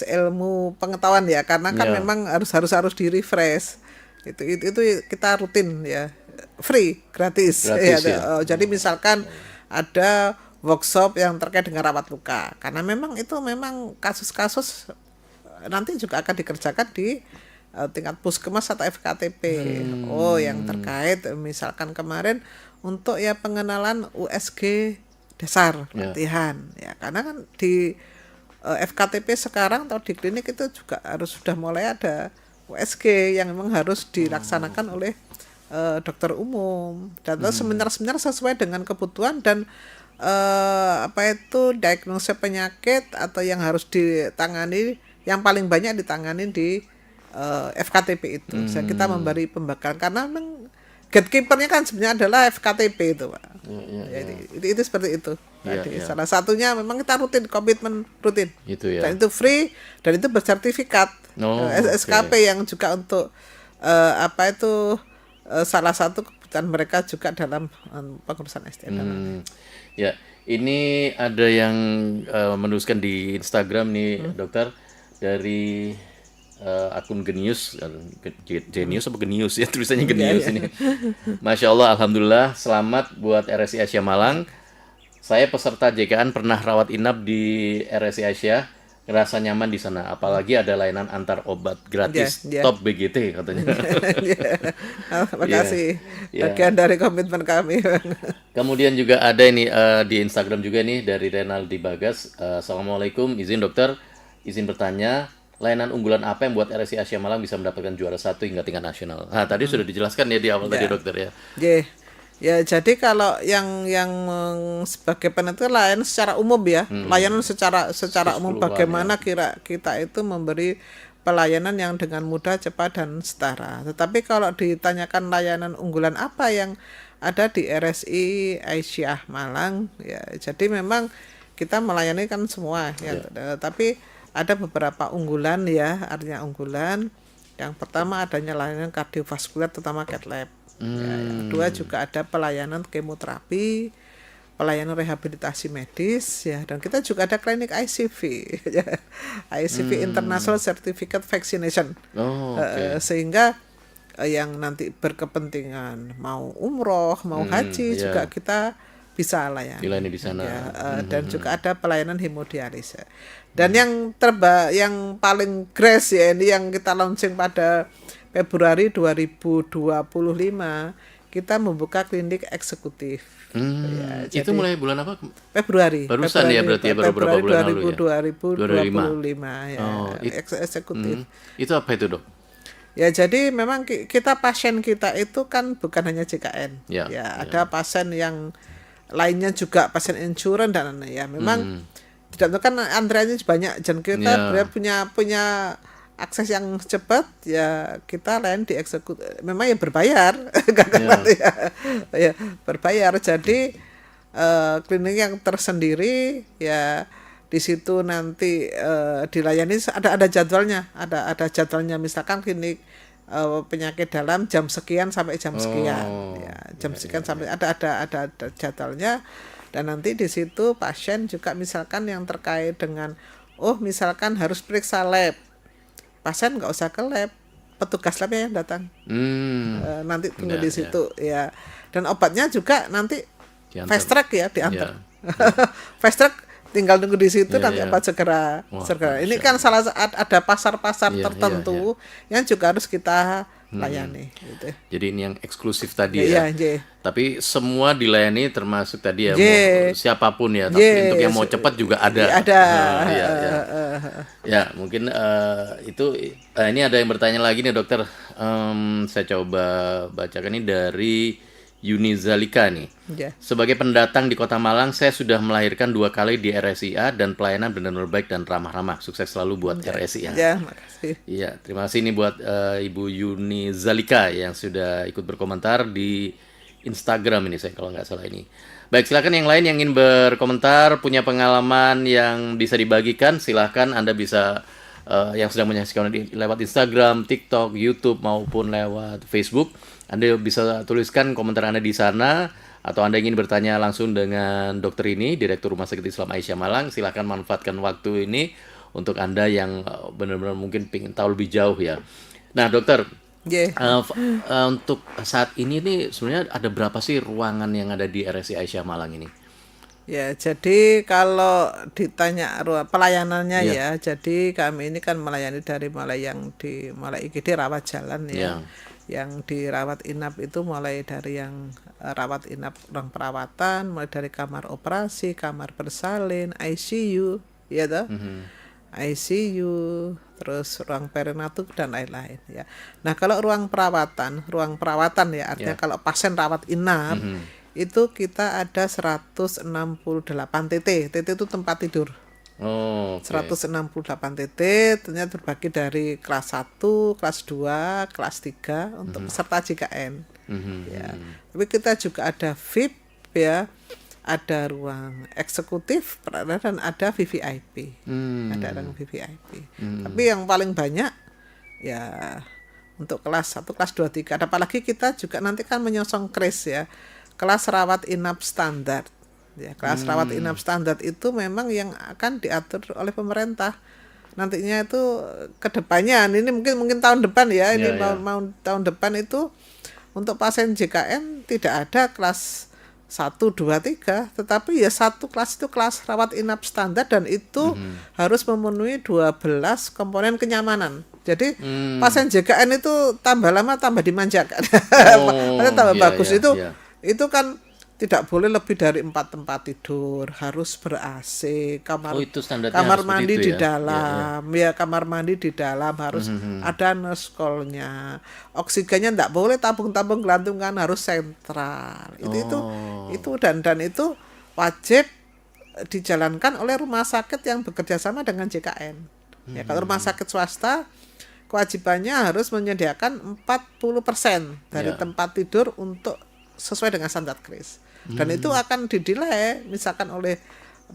Speaker 3: ilmu pengetahuan ya, karena kan memang harus di refresh. Itu kita rutin ya, free, gratis ya. Jadi misalkan ada workshop yang terkait dengan rawat luka, karena memang kasus-kasus nanti juga akan dikerjakan di tingkat puskesmas atau FKTP. Yang terkait misalkan kemarin untuk ya pengenalan USG dasar latihan ya, karena kan di FKTP sekarang atau di klinik itu juga sudah mulai ada USG yang memang harus dilaksanakan oleh dokter umum, dan seminar-seminar sesuai dengan kebutuhan dan diagnosa penyakit atau yang harus ditangani, yang paling banyak ditangani di FKTP itu. Kita memberi pembekalan karena memang gatekeeper-nya kan sebenarnya adalah FKTP itu, Pak. Itu seperti itu. Salah satunya memang kita komitmen rutin.
Speaker 2: Itu ya.
Speaker 3: Dan itu free dan itu bersertifikat. SKP yang juga untuk salah satu kebutuhan mereka juga dalam pengurusan SDM.
Speaker 2: Ya, ini ada yang menuliskan di Instagram nih, dokter, dari akun Genius apa Genius ya, tulisannya Genius ini. Masya Allah, alhamdulillah, selamat buat RSI Aisyah Malang. Saya peserta JKN pernah rawat inap di RSI Aisyah, ngerasa nyaman di sana, apalagi ada layanan antar obat gratis, top BGT katanya.
Speaker 3: Terima kasih, bagian dari komitmen kami.
Speaker 2: Kemudian juga ada ini di Instagram juga nih dari Renaldi Bagas. Assalamualaikum, izin dokter, izin bertanya, layanan unggulan apa yang buat RSI Aisyah Malang bisa mendapatkan juara 1 hingga tingkat nasional? Nah, tadi sudah dijelaskan ya di awal tadi, dokter ya.
Speaker 3: Ya, jadi kalau yang sebagai penentu layanan secara umum ya, layanan secara umum
Speaker 2: Keseluruhan,
Speaker 3: bagaimana kira kita itu memberi pelayanan yang dengan mudah, cepat dan setara. Tetapi kalau ditanyakan layanan unggulan apa yang ada di RSI Aisyah Malang, ya jadi memang kita melayani kan semua ya, tapi ada beberapa unggulan ya, artinya unggulan. Yang pertama adanya layanan kardiovaskuler terutama cath lab. Ya, yang kedua juga ada pelayanan kemoterapi, pelayanan rehabilitasi medis ya, dan kita juga ada klinik ICV ya. ICV International Certificate Vaccination. Sehingga yang nanti berkepentingan mau umroh, mau haji juga kita bisa layani.
Speaker 2: Dilayani di sana.
Speaker 3: Ya, dan juga ada pelayanan hemodialisis. Dan yang paling grace ya, ini yang kita launching pada Februari 2025, kita membuka klinik eksekutif. Ya,
Speaker 2: itu mulai bulan apa?
Speaker 3: Februari.
Speaker 2: Barusan ya berarti ya, baru beberapa bulan lalu ya.
Speaker 3: 2025 eksekutif.
Speaker 2: Itu apa itu, Dok?
Speaker 3: Ya, jadi memang kita pasien kita itu kan bukan hanya JKN. Ada pasien yang lainnya juga, pasien insurance dan ya memang tidak tahu kan antriannya banyak, dan kita punya akses yang cepat ya, kita lain di eksekutif. Memang ya berbayar ya berbayar. Jadi klinik yang tersendiri ya, di situ nanti dilayani ada jadwalnya, ada jadwalnya, misalkan klinik penyakit dalam jam sekian sampai jam sekian ya, jam sekian sampai ada jadwalnya. Dan nanti di situ pasien juga misalkan yang terkait dengan misalkan harus periksa lab, pasien nggak usah ke lab, petugas labnya yang datang. Nanti tunggu di situ ya. Dan obatnya juga nanti fast track ya, diantar. Fast track tinggal tunggu di situ, nanti obat segera. Ini kan ada pasar-pasar tertentu yang juga harus kita layani gitu.
Speaker 2: Jadi ini yang eksklusif tadi ya. Tapi semua dilayani, termasuk tadi ya, mau siapapun ya. Tapi untuk yang mau cepat juga ada. Ya, mungkin itu ini ada yang bertanya lagi nih, Dokter. Saya coba bacakan ini dari Yuni Zalika nih. Sebagai pendatang di Kota Malang, saya sudah melahirkan 2 kali di RSIA dan pelayanan benar-benar baik dan ramah-ramah. Sukses selalu buat RSIA.
Speaker 3: Makasih.
Speaker 2: Iya, terima kasih nih buat Ibu Yuni Zalika yang sudah ikut berkomentar di Instagram ini, saya kalau nggak salah ini. Baik, silakan yang lain yang ingin berkomentar, punya pengalaman yang bisa dibagikan, silakan Anda bisa yang sedang menyaksikan lewat Instagram, TikTok, YouTube maupun lewat Facebook. Anda bisa tuliskan komentar Anda di sana, atau Anda ingin bertanya langsung dengan dokter ini, Direktur Rumah Sakit Islam Aisyah Malang, silakan manfaatkan waktu ini untuk Anda yang benar-benar mungkin ingin tahu lebih jauh ya. Nah, Dokter, untuk saat ini nih sebenarnya ada berapa sih ruangan yang ada di RSI Aisyah Malang ini?
Speaker 3: Ya, jadi kalau ditanya pelayanannya ya, jadi kami ini kan melayani dari mulai yang di IGD rawat jalan ya. Yang dirawat inap itu mulai dari yang rawat inap ruang perawatan, mulai dari kamar operasi, kamar bersalin, ICU, ya toh, ICU, terus ruang perinatal dan lain-lain ya. Nah, kalau ruang perawatan ya, artinya kalau pasien rawat inap itu kita ada 168 TT itu tempat tidur. 168 TT ternyata terbagi dari kelas 1, kelas 2, kelas 3 untuk peserta JKN. Ya. Tapi kita juga ada VIP ya, ada ruang eksekutif dan ada VVIP. Ada ruang VVIP. Tapi yang paling banyak ya untuk kelas 1, kelas 2, 3. Apalagi kita juga nanti kan menyosong kris ya, kelas rawat inap standar. Ya, kelas rawat inap standar itu memang yang akan diatur oleh pemerintah. Nantinya itu kedepannya, ini mungkin tahun depan ya, mau tahun depan itu untuk pasien JKN tidak ada kelas 1, 2, 3, tetapi ya satu kelas itu kelas rawat inap standar, dan itu harus memenuhi 12 komponen kenyamanan. Jadi pasien JKN itu tambah lama tambah dimanjakan. Tambah bagus itu kan tidak boleh lebih dari 4 tempat tidur, harus ber-AC,
Speaker 2: Oh, itu standarnya
Speaker 3: kamar
Speaker 2: harus
Speaker 3: mandi
Speaker 2: begitu
Speaker 3: di
Speaker 2: ya?
Speaker 3: dalam, ya kamar mandi di dalam harus ada nurse call-nya. Oksigennya tidak boleh tabung-tabung gelantungan, harus sentral. Itu dan itu wajib dijalankan oleh rumah sakit yang bekerja sama dengan JKN. Ya, kalau rumah sakit swasta kewajibannya harus menyediakan 40% dari tempat tidur untuk sesuai dengan standar KRIS. Dan itu akan didilai misalkan oleh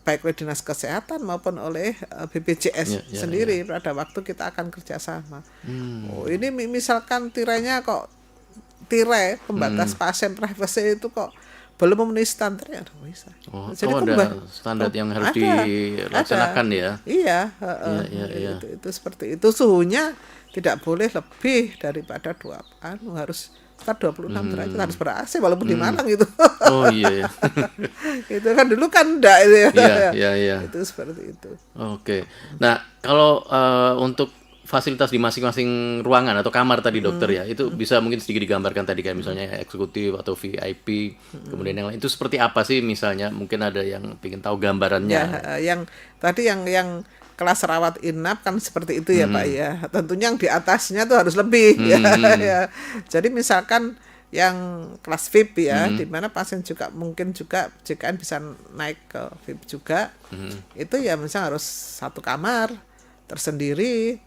Speaker 3: baik oleh Dinas Kesehatan maupun oleh BPJS sendiri pada waktu kita akan kerjasama. Oh, ini misalkan tirainya kok tirai pembatas pasien privacy itu kok belum memenuhi standar, ya bisa.
Speaker 2: Jadi ada standar yang harus dilaksanakan ya.
Speaker 3: Iya,
Speaker 2: iya.
Speaker 3: Itu seperti itu, suhunya tidak boleh lebih daripada harus sekitar 26 derajat, harus ber-AC walaupun di Malang itu.
Speaker 2: Oh iya.
Speaker 3: Itu kan dulu kan enggak itu ya.
Speaker 2: Iya.
Speaker 3: Itu seperti itu.
Speaker 2: Oke. Nah, kalau untuk fasilitas di masing-masing ruangan atau kamar tadi dokter ya, itu bisa mungkin sedikit digambarkan tadi kayak misalnya eksekutif atau VIP, kemudian yang lain itu seperti apa sih misalnya? Mungkin ada yang ingin tahu gambarannya.
Speaker 3: Ya, yang tadi yang kelas rawat inap kan seperti itu ya Pak ya. Tentunya yang di atasnya tuh harus lebih ya. Jadi misalkan yang kelas VIP ya, di mana pasien juga mungkin juga JKN bisa naik ke VIP juga. Itu ya misalnya harus satu kamar tersendiri,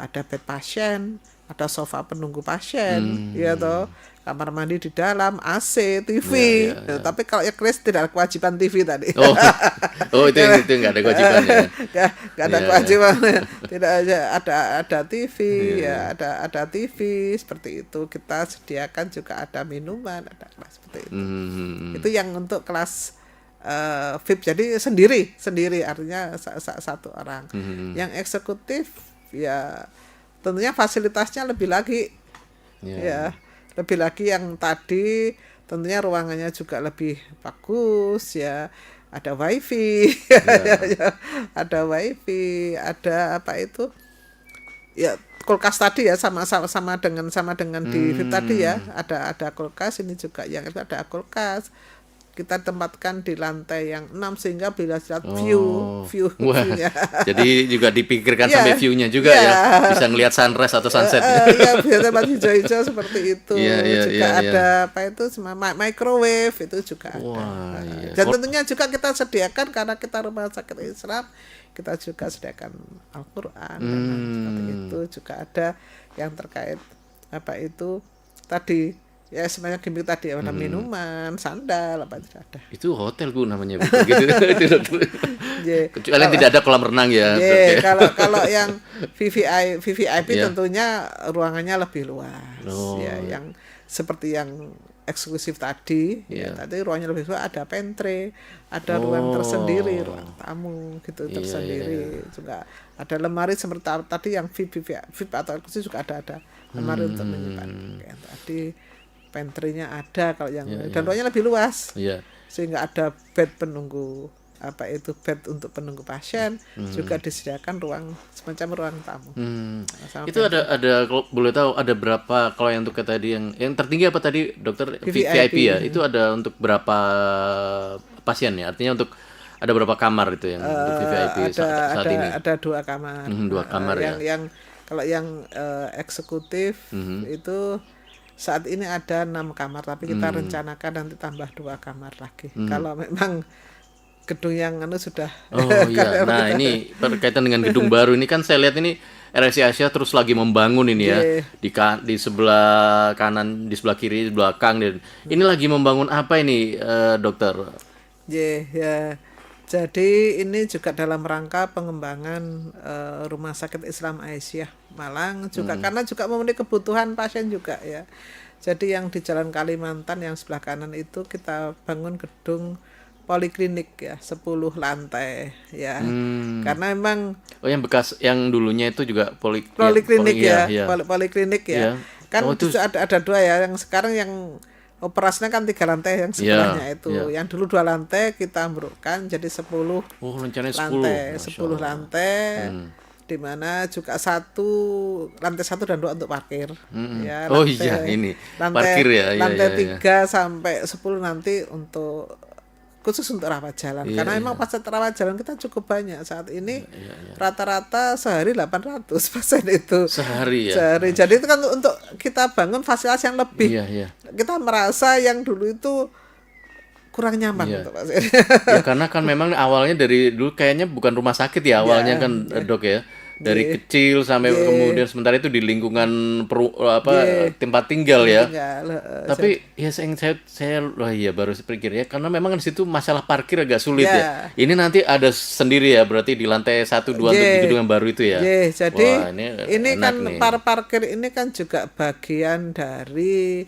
Speaker 3: ada bed pasien, ada sofa penunggu pasien, ya toh, kamar mandi di dalam, AC, TV. Ya. Tapi kalau ya KRIS tidak ada kewajiban TV tadi.
Speaker 2: Itu nggak ada kewajibannya.
Speaker 3: Nggak ada kewajibannya. Tidak ada TV, ada TV seperti itu. Kita sediakan juga ada minuman, ada kelas seperti itu. Itu yang untuk kelas VIP, jadi sendiri artinya satu orang. Yang eksekutif ya tentunya fasilitasnya lebih lagi lebih lagi yang tadi tentunya ruangannya juga lebih bagus ya, ada wifi ada wifi, ada apa itu ya, kulkas tadi ya sama dengan di VIP tadi ya, ada kulkas. Ini juga yang ada kulkas, kita tempatkan di lantai yang 6 sehingga bila lihat view-nya.
Speaker 2: Jadi juga dipikirkan sampai view-nya juga ya. Bisa ngelihat sunrise atau sunset.
Speaker 3: Iya, bisa tempat hijau-hijau seperti itu. Juga ada apa itu microwave itu juga ada. Dan tentunya juga kita sediakan karena kita rumah sakit Islam, kita juga sediakan Al-Qur'an dan seperti itu. Juga ada yang terkait apa itu tadi ya, semuanya gimmick tadi ada minuman, sandal, apa itu ada.
Speaker 2: Itu hotel Bu namanya gitu. Kecuali tidak ada kolam renang ya.
Speaker 3: Kalau yang VVIP tentunya ruangannya lebih luas. Ya, yang seperti yang eksklusif tadi, ya tadi ruangannya lebih luas, ada pantry, ada ruang tersendiri, ruang tamu gitu tersendiri. Juga ada lemari seperti tadi yang VIP atau eksklusif juga ada lemari untuk menyimpan yang tadi. Pantry-nya ada kalau yang dan ruangnya lebih luas, sehingga ada bed penunggu bed untuk penunggu pasien, juga disediakan ruang semacam ruang tamu.
Speaker 2: Itu ada kalau boleh tahu ada berapa, kalau yang untuk tadi yang tertinggi apa tadi dokter, VIP ya, itu ada untuk berapa pasien ya, artinya untuk ada berapa kamar itu yang untuk VIP saat ini?
Speaker 3: Ada 2 kamar.
Speaker 2: 2 kamar ya.
Speaker 3: Yang kalau yang eksekutif itu saat ini ada 6 kamar, tapi kita rencanakan nanti tambah 2 kamar lagi. Kalau memang gedung yang sudah.
Speaker 2: Nah ini berkaitan dengan gedung baru ini kan saya lihat ini RSI Asia terus lagi membangun ini ya. Di sebelah kanan, di sebelah kiri, di belakang. Dan ini lagi membangun apa ini dokter?
Speaker 3: Ya. Jadi ini juga dalam rangka pengembangan Rumah Sakit Islam Aisyah Malang juga karena juga memenuhi kebutuhan pasien juga ya. Jadi yang di Jalan Kalimantan yang sebelah kanan itu kita bangun gedung poliklinik ya, 10 lantai ya. Karena memang
Speaker 2: yang bekas yang dulunya itu juga
Speaker 3: poliklinik ya. Poliklinik ya. Kan itu ada 2 ya, yang sekarang yang operasinya kan 3 lantai yang sebelahnya itu. Yang dulu 2 lantai kita ambrukkan jadi 10
Speaker 2: rencananya
Speaker 3: lantai. 10 lantai. di mana juga lantai 1 dan 2 untuk parkir. Ya,
Speaker 2: Oh iya, ini parkir ya. Iya,
Speaker 3: lantai
Speaker 2: iya, iya.
Speaker 3: 3 sampai 10 nanti untuk khusus untuk rawat jalan.
Speaker 2: Iya,
Speaker 3: Karena
Speaker 2: iya.
Speaker 3: memang pasien rawat jalan kita cukup banyak saat ini. Rata-rata sehari 800 pasien itu.
Speaker 2: Sehari ya.
Speaker 3: Sehari. Jadi itu kan untuk kita bangun fasilitas yang lebih.
Speaker 2: Iya, iya.
Speaker 3: Kita merasa yang dulu itu kurang nyaman
Speaker 2: Iya.
Speaker 3: untuk pasien.
Speaker 2: Ya karena kan memang awalnya dari dulu kayaknya bukan rumah sakit ya awalnya
Speaker 3: Ya,
Speaker 2: kan Dok ya. Dari kecil sampai kemudian sementara itu di lingkungan tempat tinggal ya.
Speaker 3: Tinggal,
Speaker 2: Tapi ya saya wah iya baru pikir ya karena memang di situ masalah parkir agak sulit
Speaker 3: Ya.
Speaker 2: ya. Ini nanti ada sendiri ya berarti di lantai 1 2 untuk di gedung yang baru itu ya.
Speaker 3: Jadi
Speaker 2: Wah,
Speaker 3: ini
Speaker 2: enak
Speaker 3: kan
Speaker 2: nih.
Speaker 3: parkir ini kan juga bagian dari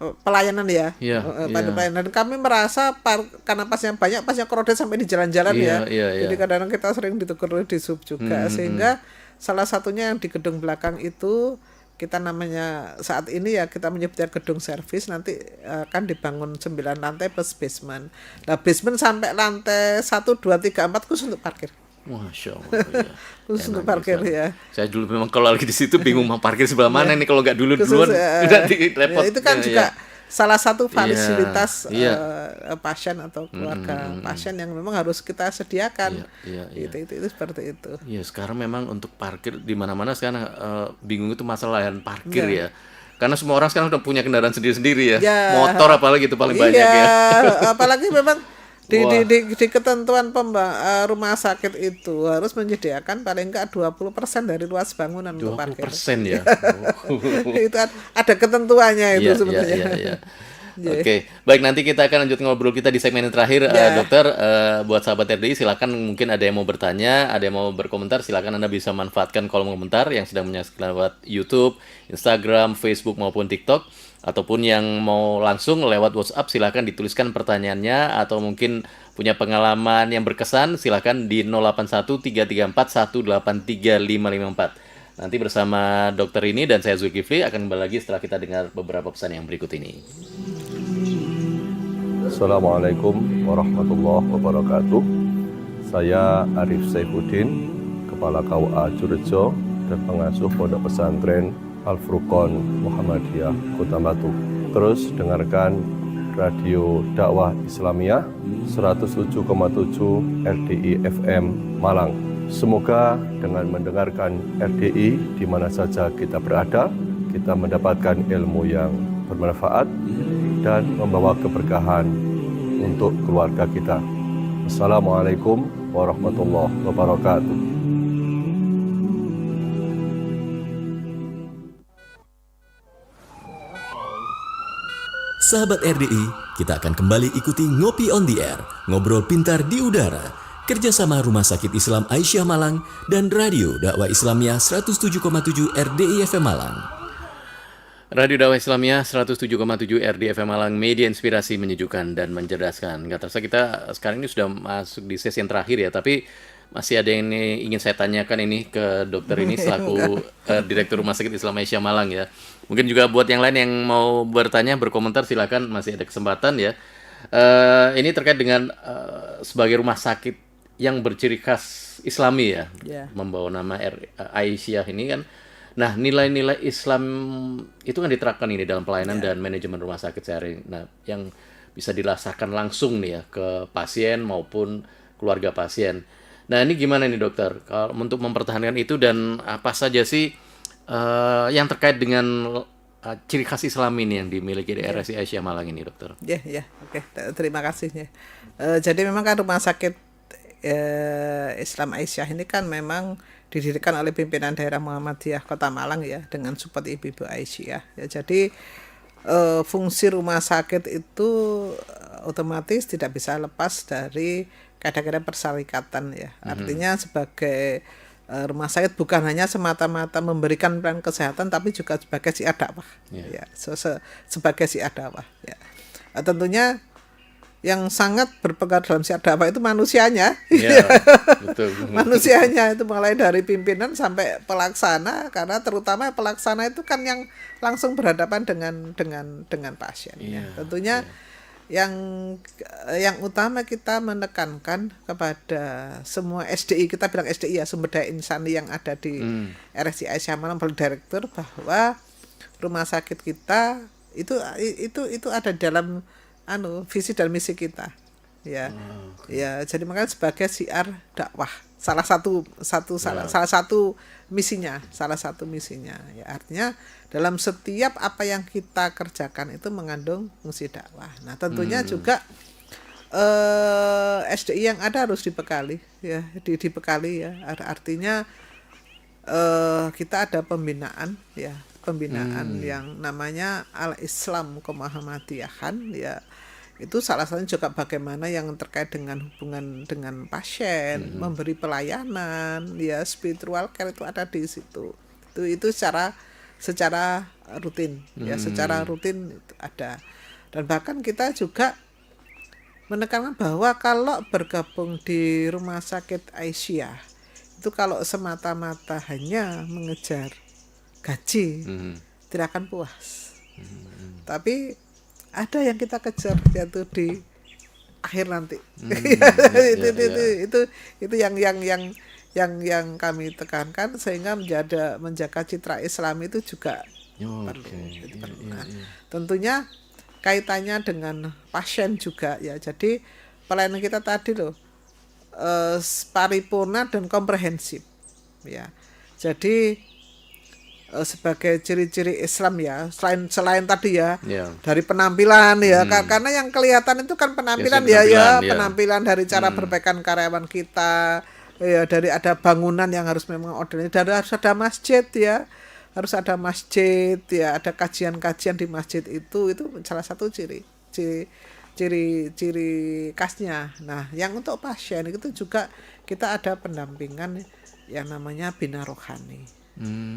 Speaker 3: pelayanan ya.
Speaker 2: Iya,
Speaker 3: Pelayanan. Kami merasa karena pasien banyak, pasien krodit sampai di jalan-jalan
Speaker 2: Iya,
Speaker 3: ya.
Speaker 2: iya, iya.
Speaker 3: Jadi kadang-kadang kita sering ditegur di sub juga sehingga salah satunya yang di gedung belakang itu kita namanya saat ini ya kita menyebutnya gedung servis, nanti akan dibangun 9 lantai plus basement. Nah, basement sampai lantai 1 2 3 4 khusus untuk parkir.
Speaker 2: Masya Allah. Iya.
Speaker 3: Khusus
Speaker 2: Enak
Speaker 3: untuk parkir
Speaker 2: nih,
Speaker 3: ya.
Speaker 2: Saya dulu memang kalau lagi di situ bingung mau parkir sebelah mana nih kalau nggak dulu duluan
Speaker 3: Khusus,
Speaker 2: udah repot.
Speaker 3: ya, itu kan
Speaker 2: Ya,
Speaker 3: juga
Speaker 2: ya.
Speaker 3: salah satu fasilitas
Speaker 2: Iya.
Speaker 3: pasien atau keluarga pasien yang memang harus kita sediakan.
Speaker 2: Iya, iya, iya.
Speaker 3: Itu seperti itu.
Speaker 2: Iya, sekarang memang untuk parkir di mana-mana sekarang bingung itu masalah lahan parkir ya. Karena semua orang sekarang udah punya kendaraan sendiri-sendiri ya.
Speaker 3: Ya.
Speaker 2: Motor apalagi itu paling banyak
Speaker 3: Iya,
Speaker 2: ya.
Speaker 3: apalagi memang di
Speaker 2: Wah.
Speaker 3: ketentuan rumah sakit itu harus menyediakan paling enggak 20% dari luas bangunan untuk parkir.
Speaker 2: 20% ya.
Speaker 3: Itu ada ketentuannya itu
Speaker 2: Iya,
Speaker 3: sebenarnya.
Speaker 2: iya, iya, iya. Oke, baik nanti kita akan lanjut ngobrol kita di segmen yang terakhir, Dokter. Buat sahabat RDI, silakan mungkin ada yang mau bertanya, ada yang mau berkomentar, silakan Anda bisa manfaatkan kolom komentar yang sedang menyaksikan lewat YouTube, Instagram, Facebook maupun TikTok, ataupun yang mau langsung lewat WhatsApp, silakan dituliskan pertanyaannya atau mungkin punya pengalaman yang berkesan, silakan di 081341835554. Nanti bersama dokter ini dan saya Zulkifli akan kembali lagi setelah kita dengar beberapa pesan yang berikut ini.
Speaker 5: Assalamualaikum warahmatullahi wabarakatuh. Saya Arif Saifuddin, Kepala KUA Jurejo dan pengasuh Pondok Pesantren Al-Furqon Muhammadiyah Kota Batu. Terus dengarkan Radio Dakwah Islamiyah 107,7 RDI FM Malang. Semoga dengan mendengarkan RDI di mana saja kita berada, kita mendapatkan ilmu yang bermanfaat dan membawa keberkahan untuk keluarga kita. Assalamualaikum warahmatullahi wabarakatuh.
Speaker 1: Sahabat RDI, kita akan kembali ikuti Ngopi on the Air, ngobrol pintar di udara, kerjasama Rumah Sakit Islam Aisyah Malang dan Radio Dakwah Islamiyah 107,7 RDI FM Malang.
Speaker 2: Radio Dakwah Islamiyah 107,7 RDI FM Malang, media inspirasi menyejukkan dan mencerdaskan. Nggak terasa kita sekarang ini sudah masuk di sesi yang terakhir ya, tapi masih ada yang ingin saya tanyakan ini ke dokter ini selaku Direktur Rumah Sakit Islam Aisyah Malang ya. Mungkin juga buat yang lain yang mau bertanya, berkomentar silakan, masih ada kesempatan ya. Ini terkait dengan sebagai rumah sakit yang berciri khas Islami ya, membawa nama Aisyah ini kan. Nah, nilai-nilai Islam itu kan diterapkan ini dalam pelayanan dan manajemen rumah sakit sehari. Nah, yang bisa dirasakan langsung nih ya ke pasien maupun keluarga pasien. Nah, ini gimana nih dokter kalau untuk mempertahankan itu dan apa saja sih yang terkait dengan ciri khas Islam ini yang dimiliki di RSI Aisyah Malang ini, dokter?
Speaker 3: Ya, oke. Terima kasihnya. Jadi memang kan rumah sakit Islam Aisyah ini kan memang didirikan oleh pimpinan daerah Muhammadiyah Kota Malang ya, dengan support Ibu-Ibu Aisyah. Ya, jadi fungsi rumah sakit itu otomatis tidak bisa lepas dari kadang-kadang persyarikatan ya. Artinya sebagai rumah sakit bukan hanya semata-mata memberikan pelayanan kesehatan, tapi juga sebagai syiar dakwah. Ya, sebagai syiar dakwah. Ya. Tentunya yang sangat berpengaruh dalam syiar dakwah itu manusianya.
Speaker 2: Ya, betul.
Speaker 3: Manusianya itu mulai dari pimpinan sampai pelaksana, karena terutama pelaksana itu kan yang langsung berhadapan dengan pasien. Ya. Tentunya yang utama kita menekankan kepada semua SDI, kita bilang SDI ya, sumber daya insani yang ada di RSI Aisyah Malang, direktur, bahwa rumah sakit kita itu ada dalam visi dan misi kita ya. Ya, jadi makanya sebagai siar dakwah salah satu misinya ya, artinya dalam setiap apa yang kita kerjakan itu mengandung fungsi dakwah. Nah, tentunya juga SDI yang ada harus dibekali ya, dibekali ya. Artinya kita ada pembinaan ya, yang namanya Al-Islam Kemuhammadiyahan ya. Itu salah satunya juga bagaimana yang terkait dengan hubungan dengan pasien, memberi pelayanan ya, spiritual care itu ada di situ. Itu secara rutin ya, secara rutin itu ada. Dan bahkan kita juga menekankan bahwa kalau bergabung di Rumah Sakit Aisyah itu kalau semata-mata hanya mengejar gaji tidak akan puas. Tapi ada yang kita kejar, yaitu di akhir nanti. Itu yang kami tekankan, sehingga menjaga citra Islam itu juga perlu. Nah, tentunya kaitannya dengan pasien juga ya. Jadi pelayanan kita tadi loh paripurna dan komprehensif ya. Jadi sebagai ciri-ciri Islam ya, selain tadi ya, dari penampilan ya, karena yang kelihatan itu kan penampilan penampilan dari cara perbaikan karyawan kita ya, dari ada bangunan yang harus memang orderly, dari harus ada masjid ya, ada kajian-kajian di masjid, itu salah satu ciri khasnya. Nah, yang untuk pasien itu juga kita ada pendampingan yang namanya bina rohani.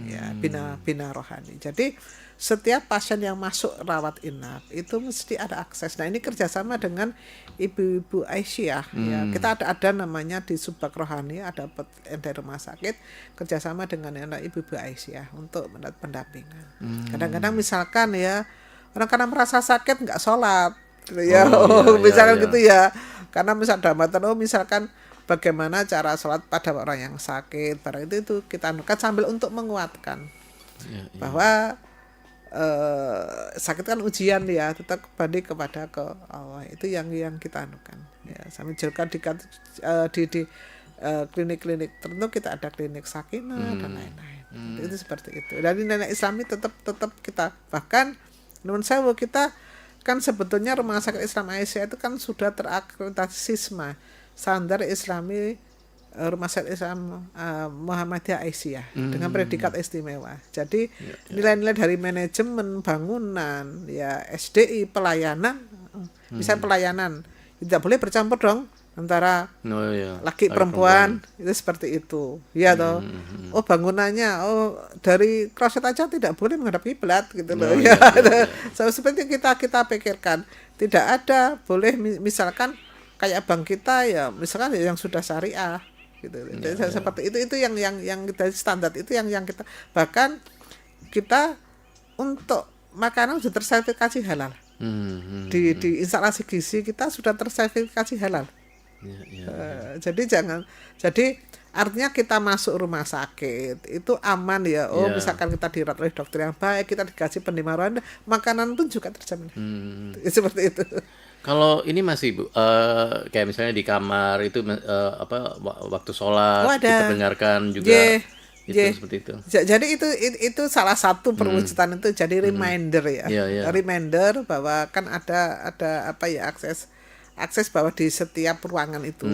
Speaker 3: Ya, bina rohani. Jadi setiap pasien yang masuk rawat inap itu mesti ada akses. Nah, ini kerjasama dengan ibu-ibu Aisyah ya. Kita ada namanya di Subak Rohani, ada dari rumah sakit kerjasama dengan ibu-ibu Aisyah untuk mendapat pendampingan. Kadang-kadang misalkan ya, orang karena merasa sakit nggak sholat ya, misalkan gitu ya, karena misalkan bagaimana cara sholat pada orang yang sakit, barang itu kita anukan sambil untuk menguatkan bahwa sakit kan ujian ya, tetap kembali kepada ke Allah. Itu yang kita anukan ya, sambil juga di klinik-klinik tertentu kita ada klinik sakinah dan lain-lain. Itu seperti itu. Dan nenek Islami tetap kita, bahkan menurut saya kita kan sebetulnya Rumah Sakit Islam Aisyah itu kan sudah terakreditasi SISMA, Standar Islami Rumah Sakit Islam Muhammadiyah Aisyah, dengan predikat istimewa. Jadi nilai-nilai dari manajemen bangunan ya, SDI, pelayanan, misalnya pelayanan tidak boleh bercampur dong antara laki perempuan, itu seperti itu ya toh. Bangunannya dari kloset aja tidak boleh menghadap kiblat gitu loh ya. Seperti kita pikirkan, tidak ada boleh misalkan kayak bank kita ya, misalkan yang sudah syariah gitu. Seperti itu yang kita standar, itu yang kita, bahkan kita untuk makanan sudah tersertifikasi halal. Di instalasi gizi kita sudah tersertifikasi halal. Jadi artinya kita masuk rumah sakit itu aman ya. Misalkan kita dirawat oleh dokter yang baik, kita dikasih pendidikan, makanan pun juga terjamin. Seperti itu.
Speaker 2: Kalau ini masih Bu, kayak misalnya di kamar itu waktu sholat kita dengarkan juga seperti itu.
Speaker 3: Jadi itu salah satu perwujudan itu, jadi reminder ya. Reminder bahwa kan ada akses bahwa di setiap ruangan itu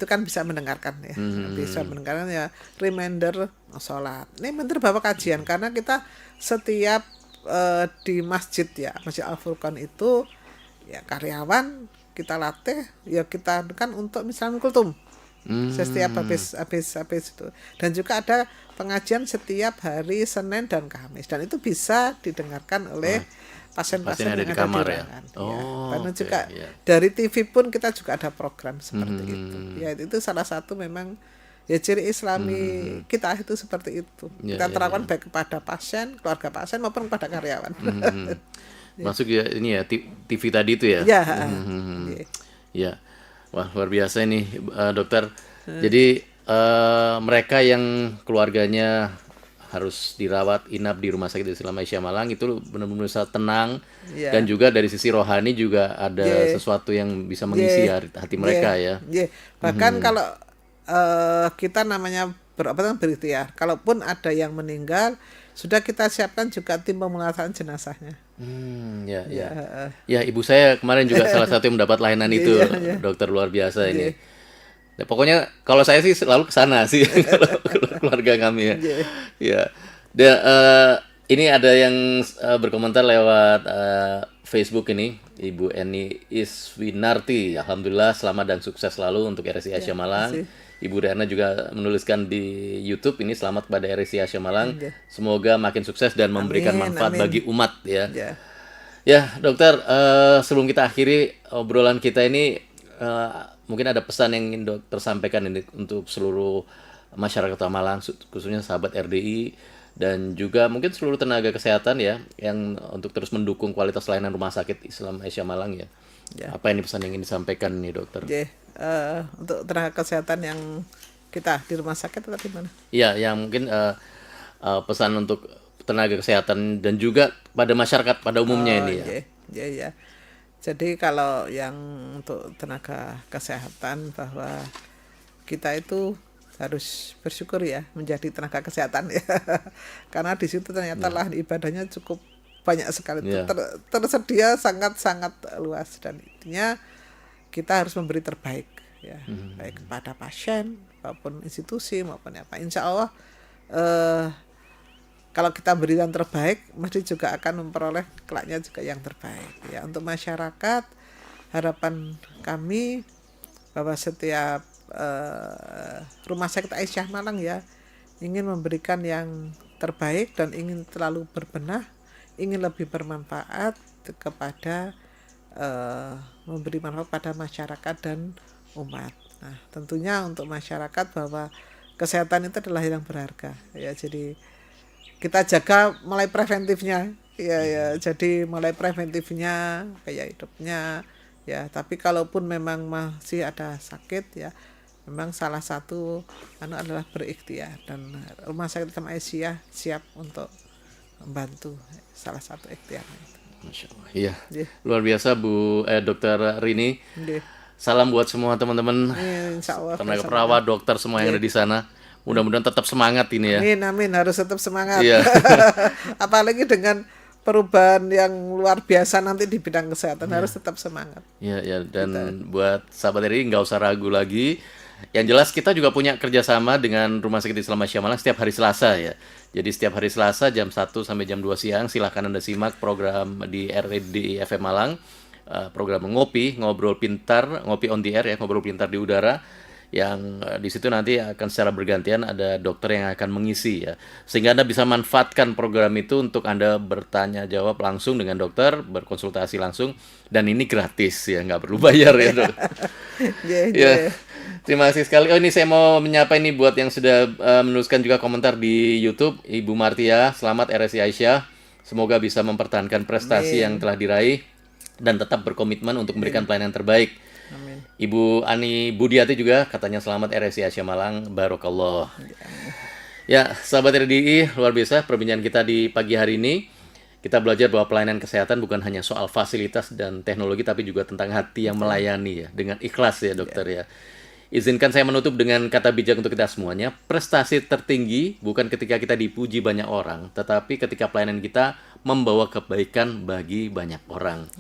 Speaker 3: kan bisa mendengarkan ya. Bisa mendengarkan ya, reminder sholat. Ini reminder bahwa kajian, karena kita setiap di masjid ya, Masjid Al-Furqan itu ya, karyawan kita latih ya, kita kan untuk misalnya kultum setiap habis itu, dan juga ada pengajian setiap hari Senin dan Kamis, dan itu bisa didengarkan oleh pasien-pasien yang ada di kamar ya. Karena juga dari TV pun kita juga ada program seperti itu ya. Itu salah satu memang ya ciri Islami kita itu seperti itu. Kita terapkan baik kepada pasien, keluarga pasien maupun kepada karyawan.
Speaker 2: Masuk ya ini ya TV tadi itu ya.
Speaker 3: Ya,
Speaker 2: Hmm. Ya. Wah, luar biasa ini dokter. Jadi mereka yang keluarganya harus dirawat inap di Rumah Sakit Islam Aisyah Malang itu benar-benar bisa tenang,
Speaker 3: Ya.
Speaker 2: dan juga dari sisi rohani juga ada sesuatu yang bisa mengisi hati mereka ya.
Speaker 3: Bahkan kalau kita namanya berikhtiar, kalaupun ada yang meninggal, sudah kita siapkan juga tim pemulasaran jenazahnya.
Speaker 2: Ya, ibu saya kemarin juga salah satu yang mendapat layanan itu, dokter luar biasa ini. Ya, pokoknya kalau saya sih selalu ke sana sih kalau keluarga kami ya. Ya. Dan ini ada yang berkomentar lewat Facebook ini, Ibu Eni Iswinarti. Alhamdulillah selamat dan sukses selalu untuk RSI Aisyah Malang. Ibu Riana juga menuliskan di YouTube ini, selamat kepada RSI Aisyah Malang. Semoga makin sukses dan memberikan manfaat bagi umat ya. Ya, dokter, sebelum kita akhiri obrolan kita ini, mungkin ada pesan yang ingin dokter sampaikan ini untuk seluruh masyarakat Kota Malang, khususnya sahabat RDI, dan juga mungkin seluruh tenaga kesehatan ya, yang untuk terus mendukung kualitas layanan Rumah Sakit Islam Aisyah Malang ya. Apa ini pesan yang ingin disampaikan nih dokter?
Speaker 3: Untuk tenaga kesehatan yang kita di rumah sakit atau di mana?
Speaker 2: Iya, yang mungkin pesan untuk tenaga kesehatan dan juga pada masyarakat pada umumnya ini ya.
Speaker 3: Jadi kalau yang untuk tenaga kesehatan, bahwa kita itu harus bersyukur ya menjadi tenaga kesehatan ya. Karena di situ ternyata lahan ibadahnya cukup banyak sekali, tersedia sangat-sangat luas, dan intinya kita harus memberi terbaik ya, baik kepada pasien maupun institusi maupun apa. Insya Allah kalau kita beri yang terbaik, mesti juga akan memperoleh kelaknya juga yang terbaik ya. Untuk masyarakat, harapan kami bahwa setiap Rumah Sakit Aisyah Malang ya ingin memberikan yang terbaik dan ingin terlalu berbenah, ingin lebih bermanfaat kepada memberi manfaat pada masyarakat dan umat. Nah, tentunya untuk masyarakat bahwa kesehatan itu adalah yang berharga ya. Jadi kita jaga mulai preventifnya ya. Jadi mulai preventifnya kayak hidupnya ya. Tapi kalaupun memang masih ada sakit ya, memang salah satu adalah berikhtiar, dan Rumah Sakit Islam Aisyah siap untuk membantu salah satu ikhtiarnya itu.
Speaker 2: Masya Allah. Iya. Luar biasa Bu Dokter Rini. Salam buat semua teman-teman tenaga perawat, dokter semua yang ada di sana. Mudah-mudahan tetap semangat ini ya.
Speaker 3: Amin, harus tetap semangat.
Speaker 2: Iya.
Speaker 3: Apalagi dengan perubahan yang luar biasa nanti di bidang kesehatan, harus tetap semangat.
Speaker 2: Iya, dan buat sahabat RI nggak usah ragu lagi. Yang jelas kita juga punya kerjasama dengan Rumah Sakit Islam Aisyah Malang setiap hari Selasa ya. Jadi setiap hari Selasa jam 1 sampai jam 2 siang silahkan Anda simak program di RDI FM Malang. Program ngobrol pintar, ngopi on the air ya, ngobrol pintar di udara, yang di situ nanti akan secara bergantian ada dokter yang akan mengisi ya, sehingga Anda bisa manfaatkan program itu untuk Anda bertanya jawab langsung dengan dokter, berkonsultasi langsung, dan ini gratis ya, nggak perlu bayar ya dok. Ya, terima kasih sekali. Oh, ini saya mau menyapa ini buat yang sudah menuliskan juga komentar di YouTube, Ibu Martia, selamat RSI Aisyah, semoga bisa mempertahankan prestasi yang telah diraih dan tetap berkomitmen untuk memberikan pelayanan terbaik.
Speaker 3: Amin.
Speaker 2: Ibu Ani Budiati juga katanya selamat RSI Aisyah Malang, barokallah. Ya, sahabat RDI, luar biasa perbincangan kita di pagi hari ini. Kita belajar bahwa pelayanan kesehatan bukan hanya soal fasilitas dan teknologi, tapi juga tentang hati yang melayani ya, dengan ikhlas ya dokter ya. Izinkan saya menutup dengan kata bijak untuk kita semuanya. Prestasi tertinggi bukan ketika kita dipuji banyak orang, tetapi ketika pelayanan kita membawa kebaikan bagi banyak orang.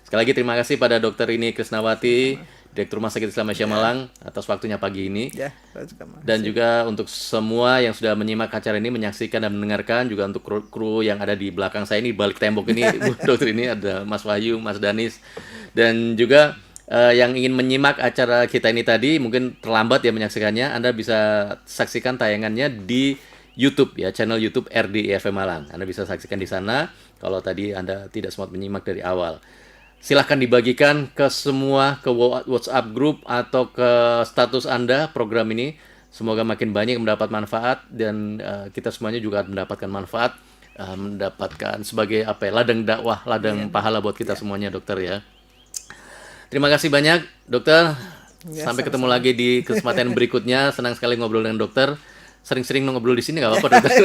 Speaker 2: Sekali lagi terima kasih pada Dr. Rini Krisnawati, Direktur Rumah Sakit Islam Aisyah Malang, atas waktunya pagi ini. Dan juga untuk semua yang sudah menyimak acara ini, menyaksikan dan mendengarkan, juga untuk kru yang ada di belakang saya ini, balik tembok ini, dokter ini ada Mas Wahyu, Mas Danis, dan juga yang ingin menyimak acara kita ini tadi, mungkin terlambat ya menyaksikannya, Anda bisa saksikan tayangannya di YouTube ya, channel YouTube RDI FM Malang. Anda bisa saksikan di sana kalau tadi Anda tidak sempat menyimak dari awal. Silahkan dibagikan ke semua, ke WhatsApp group atau ke status Anda program ini. Semoga makin banyak yang mendapat manfaat, dan kita semuanya juga mendapatkan manfaat. mendapatkan sebagai apa ya, ladang dakwah, ladang pahala buat kita semuanya, dokter ya. Terima kasih banyak, dokter.
Speaker 3: Ya,
Speaker 2: Sampai ketemu
Speaker 3: sama-sama.
Speaker 2: lagi di kesempatan berikutnya. Senang sekali ngobrol dengan dokter. Sering-sering ngobrol di sini nggak apa-apa, dokter.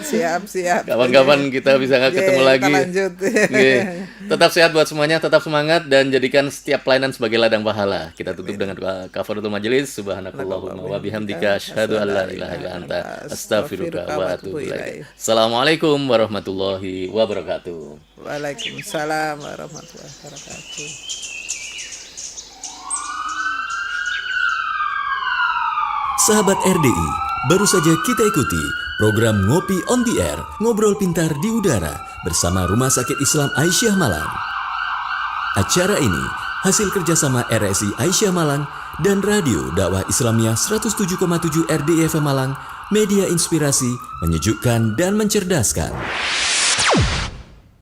Speaker 3: Siap.
Speaker 2: Kapan-kapan kita bisa ketemu
Speaker 3: Kita
Speaker 2: lagi.
Speaker 3: lanjut.
Speaker 2: Oke. Tetap sehat buat semuanya, tetap semangat dan jadikan setiap pelayanan sebagai ladang pahala. Kita tutup dengan kafaratul majelis. Subhanakallahumma wa bihamdika asyhadu an la ilaha illa anta astaghfiruka wa atubu ilaik. Assalamualaikum warahmatullahi wabarakatuh.
Speaker 3: Waalaikumsalam warahmatullahi wabarakatuh.
Speaker 1: Sahabat RDI, baru saja kita ikuti program Ngopi on the Air, ngobrol pintar di udara bersama Rumah Sakit Islam Aisyah Malang. Acara ini hasil kerjasama RSI Aisyah Malang dan Radio Dakwah Islamiyah 107,7 RDI FM Malang, media inspirasi, menyejukkan dan mencerdaskan.